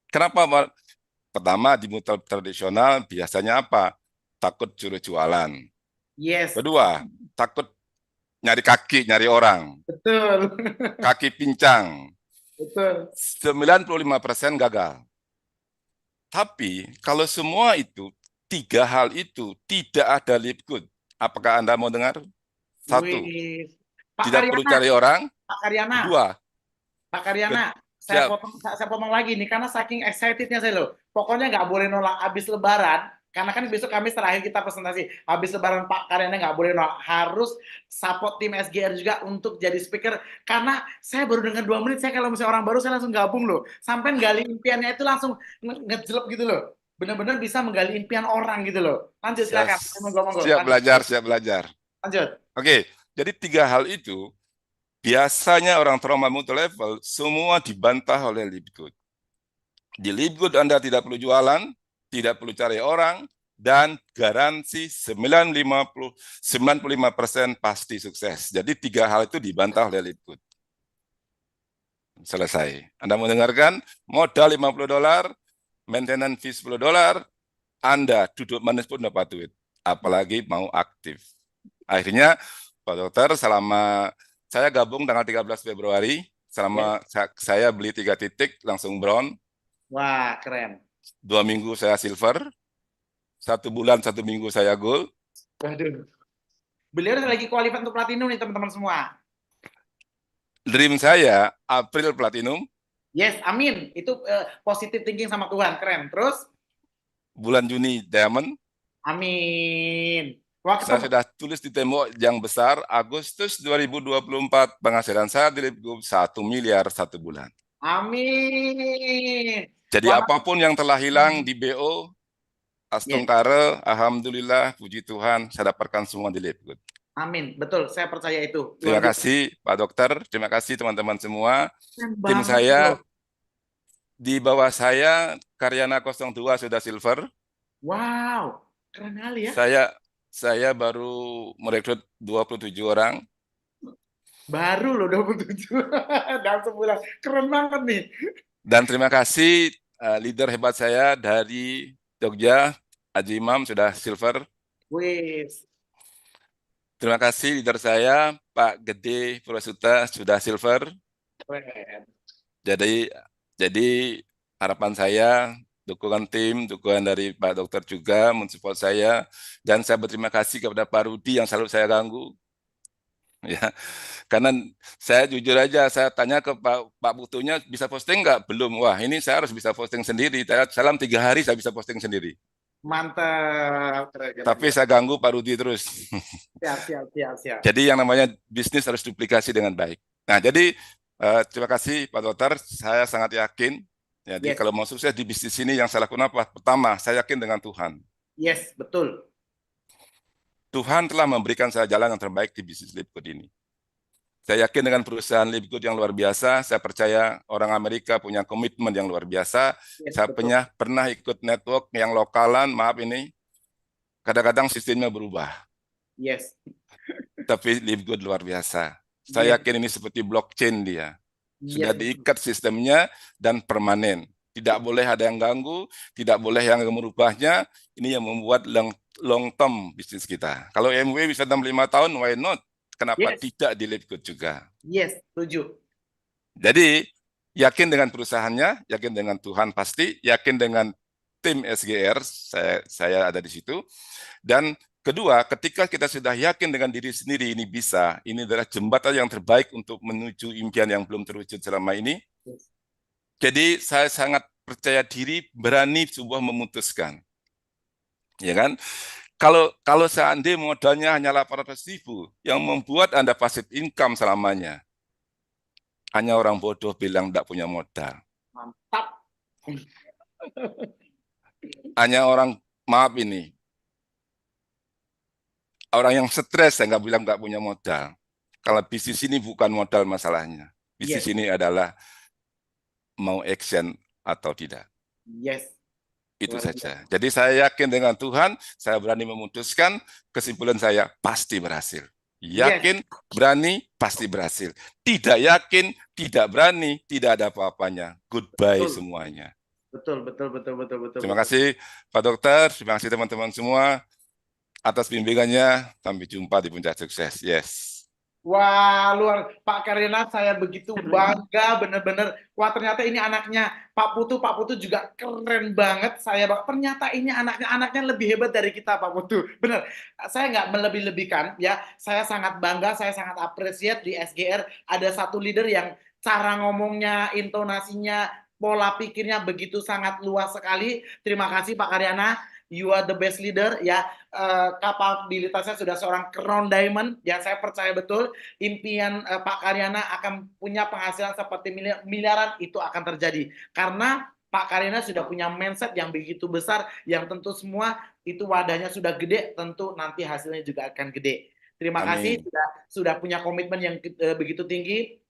Kenapa? Pertama, di multi tradisional biasanya apa? Takut curi jualan. Yes. Kedua, takut nyari kaki, nyari orang. Betul. Kaki pincang. Betul. 95% gagal. Tapi kalau semua itu, 3 hal itu tidak ada Lipgood, apakah Anda mau dengar? 1, tidak perlu cari orang. Pak Karyana. 2, Pak Karyana, saya potong lagi nih, karena saking excitednya saya loh. Pokoknya nggak boleh nolak habis Lebaran, karena kan besok Kamis terakhir kita presentasi. Habis Lebaran Pak Karyana nggak boleh nolak. Harus support tim SGR juga untuk jadi speaker. Karena saya baru dengar 2 menit, saya kalau misalnya orang baru, saya langsung gabung loh. Sampai gali impiannya itu langsung ngejelep gitu loh. Benar-benar bisa menggali impian orang gitu loh. Lanjut, silakan. Siap belajar. Lanjut. Oke, jadi 3 hal itu biasanya orang trauma multi-level semua dibantah oleh Lipgood. Di Lipgood Anda tidak perlu jualan, tidak perlu cari orang, dan garansi 95% pasti sukses. Jadi 3 hal itu dibantah oleh Lipgood. Selesai. Anda mau dengarkan? Modal $50, maintenance fee $10, Anda duduk manis pun dapat duit. Apalagi mau aktif. Akhirnya, Pak Dokter, selama saya gabung tanggal 13 Februari, selama saya beli 3 titik, langsung brown. Wah, keren. 2 minggu saya silver, 1 bulan, 1 minggu saya gold. Waduh. Beliau lagi qualified untuk platinum nih, teman-teman semua. Dream saya, April platinum. Yes, amin. Itu positive thinking sama Tuhan, keren. Terus? Bulan Juni diamond. Amin. Saya sudah tulis di tembok yang besar, Agustus 2024, penghasilan saya di Lipgoods 1 miliar 1 bulan. Amin. Jadi apapun yang telah hilang di BO, Astungkare, alhamdulillah, puji Tuhan, saya dapatkan semua di Lipgoods. Amin, betul, saya percaya itu. Terima kasih Pak Dokter, terima kasih teman-teman semua. Tim saya Di bawah saya, Karyana 02 sudah silver. Wow, keren kali ya. Saya baru merekrut 27 orang. Baru loh 27 dalam sebulan. Keren banget nih. Dan terima kasih leader hebat saya dari Jogja, Haji Imam sudah silver. Wis. Terima kasih leader saya, Pak Gede Purasuta sudah silver. Keren. Jadi harapan saya, dukungan tim, dukungan dari Pak Dokter juga mensupport saya, dan saya berterima kasih kepada Pak Rudi yang selalu saya ganggu. Ya, karena saya jujur aja, saya tanya ke Pak Putunya, bisa posting nggak? Belum. Wah, ini saya harus bisa posting sendiri. Dalam 3 hari saya bisa posting sendiri. Mantap. Keren. Tapi saya ganggu Pak Rudi terus. Siap. Jadi yang namanya bisnis harus duplikasi dengan baik. Nah, jadi terima kasih Pak Dokter. Saya sangat yakin. Jadi Yes. kalau mau sukses di bisnis ini yang saya lakukan apa? Pertama, saya yakin dengan Tuhan. Yes, betul. Tuhan telah memberikan saya jalan yang terbaik di bisnis Livegood ini. Saya yakin dengan perusahaan Livegood yang luar biasa. Saya percaya orang Amerika punya komitmen yang luar biasa. Yes, Saya betul. pernah ikut network yang lokalan. Maaf ini, kadang-kadang sistemnya berubah. Yes. Tapi Livegood luar biasa. Saya Yes. yakin ini seperti blockchain dia. Sudah Yes, diikat sistemnya dan permanen. Tidak boleh ada yang ganggu, tidak boleh yang merubahnya. Ini yang membuat long term bisnis kita. Kalau MW bisa 65 tahun, why not? Kenapa Yes. tidak di Livegood juga? Yes, setuju. Jadi, yakin dengan perusahaannya, yakin dengan Tuhan pasti, yakin dengan tim SGR, saya ada di situ. Dan kedua, ketika kita sudah yakin dengan diri sendiri ini bisa, ini adalah jembatan yang terbaik untuk menuju impian yang belum terwujud selama ini. Yes. Jadi saya sangat percaya diri, berani sebuah memutuskan. Ya kan? Kalau seandainya modalnya hanya 800.000 yang membuat Anda passive income selamanya, hanya orang bodoh bilang tidak punya modal. Mantap. Hanya orang, maaf ini, orang yang stres saya nggak bilang nggak punya modal. Kalau bisnis ini bukan modal masalahnya. Bisnis Yes. ini adalah mau action atau tidak. Yes. Itu Luar saja. Jadi saya yakin dengan Tuhan, saya berani memutuskan, kesimpulan saya pasti berhasil. Yakin, berani, pasti berhasil. Tidak yakin, tidak berani, tidak ada apa-apanya. Goodbye Betul. semuanya. Betul. Terima kasih Pak Dokter, terima kasih teman-teman semua atas bimbingannya. Sampai jumpa di Puncak Sukses. Yes. Wah, Pak Karyana, saya begitu bangga, bener-bener. Wah, ternyata ini anaknya Pak Putu juga keren banget. Ternyata ini anaknya lebih hebat dari kita, Pak Putu. Bener, saya nggak melebih-lebihkan ya. Saya sangat bangga, saya sangat appreciate di SGR ada satu leader yang cara ngomongnya, intonasinya, pola pikirnya begitu sangat luas sekali. Terima kasih Pak Karyana. You are the best leader ya. Kapabilitasnya sudah seorang crown diamond ya, saya percaya betul impian Pak Karyana akan punya penghasilan seperti miliaran itu akan terjadi karena Pak Karyana sudah punya mindset yang begitu besar yang tentu semua itu wadahnya sudah gede, tentu nanti hasilnya juga akan gede. Terima kasih sudah punya komitmen yang begitu tinggi.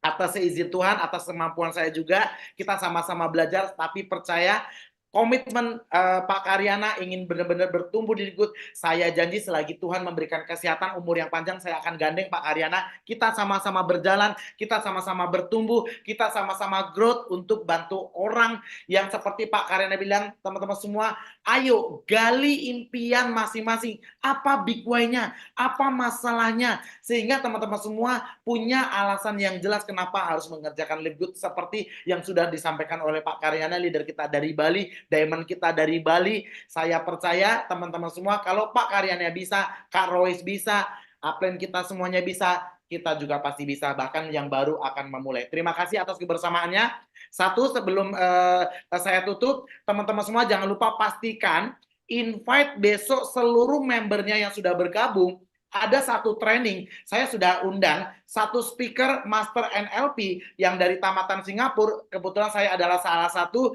Atas seizin Tuhan, atas kemampuan saya juga, kita sama-sama belajar, tapi percaya komitmen Pak Karyana ingin benar-benar bertumbuh di Livegood. Saya janji selagi Tuhan memberikan kesehatan, umur yang panjang, saya akan gandeng Pak Karyana. Kita sama-sama berjalan, kita sama-sama bertumbuh, kita sama-sama growth untuk bantu orang yang seperti Pak Karyana bilang, teman-teman semua, ayo gali impian masing-masing. Apa big why-nya? Apa masalahnya? Sehingga teman-teman semua punya alasan yang jelas kenapa harus mengerjakan Livegood seperti yang sudah disampaikan oleh Pak Karyana, leader kita dari Bali, diamond kita dari Bali. Saya percaya teman-teman semua kalau Pak Karyana bisa, Kak Royce bisa, upline kita semuanya bisa, kita juga pasti bisa, bahkan yang baru akan memulai. Terima kasih atas kebersamaannya. Satu, sebelum saya tutup, teman-teman semua jangan lupa pastikan invite besok seluruh membernya yang sudah bergabung ada satu training, saya sudah undang satu speaker master NLP yang dari tamatan Singapura. Kebetulan saya adalah salah satu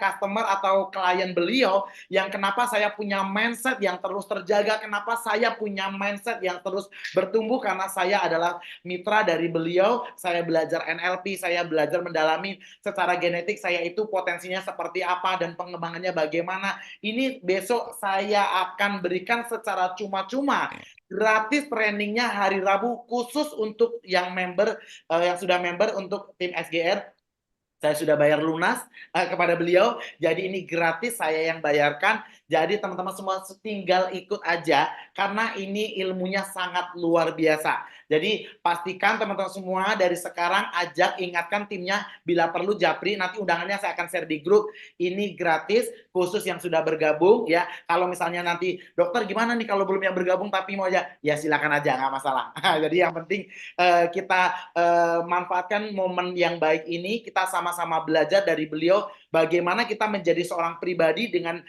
customer atau klien beliau, yang kenapa saya punya mindset yang terus terjaga, kenapa saya punya mindset yang terus bertumbuh, karena saya adalah mitra dari beliau. Saya belajar NLP, saya belajar mendalami secara genetik saya itu potensinya seperti apa dan pengembangannya bagaimana. Ini besok saya akan berikan secara cuma-cuma gratis trainingnya hari Rabu, khusus untuk yang member, yang sudah member untuk tim SGR. Saya sudah bayar lunas kepada beliau, jadi ini gratis, saya yang bayarkan. Jadi teman-teman semua tinggal ikut aja, karena ini ilmunya sangat luar biasa. Jadi pastikan teman-teman semua dari sekarang ajak, ingatkan timnya, bila perlu Japri, nanti undangannya saya akan share di grup. Ini gratis, khusus yang sudah bergabung ya. Kalau misalnya nanti, dokter gimana nih kalau belum yang bergabung tapi mau aja, ya silakan aja, nggak masalah. Jadi yang penting kita manfaatkan momen yang baik ini, kita sama-sama belajar dari beliau bagaimana kita menjadi seorang pribadi dengan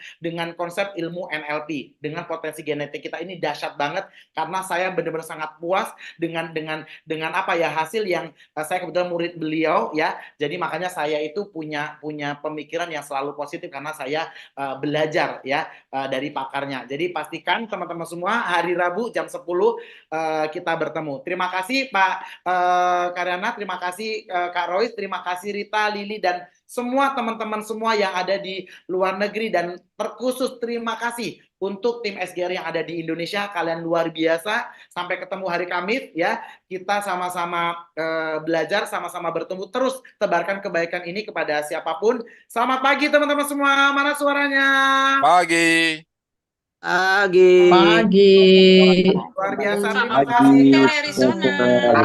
konsep ilmu NLP, dengan potensi genetik kita. Ini dahsyat banget, karena saya benar-benar sangat puas dengan apa ya, hasil yang saya kebetulan murid beliau ya. Jadi makanya saya itu punya pemikiran yang selalu positif, karena saya belajar ya dari pakarnya. Jadi pastikan teman-teman semua hari Rabu jam 10 kita bertemu. Terima kasih Pak Karyana, terima kasih Kak Royce, terima kasih Rita, Lili, dan semua teman-teman semua yang ada di luar negeri, dan terkhusus terima kasih untuk tim SGR yang ada di Indonesia. Kalian luar biasa. Sampai ketemu hari Kamis ya. Kita sama-sama belajar, sama-sama bertumbuh, terus tebarkan kebaikan ini kepada siapapun. Selamat pagi teman-teman semua. Mana suaranya? Pagi. Pagi. Pagi. Luar biasa. Terima Pagi. kasih.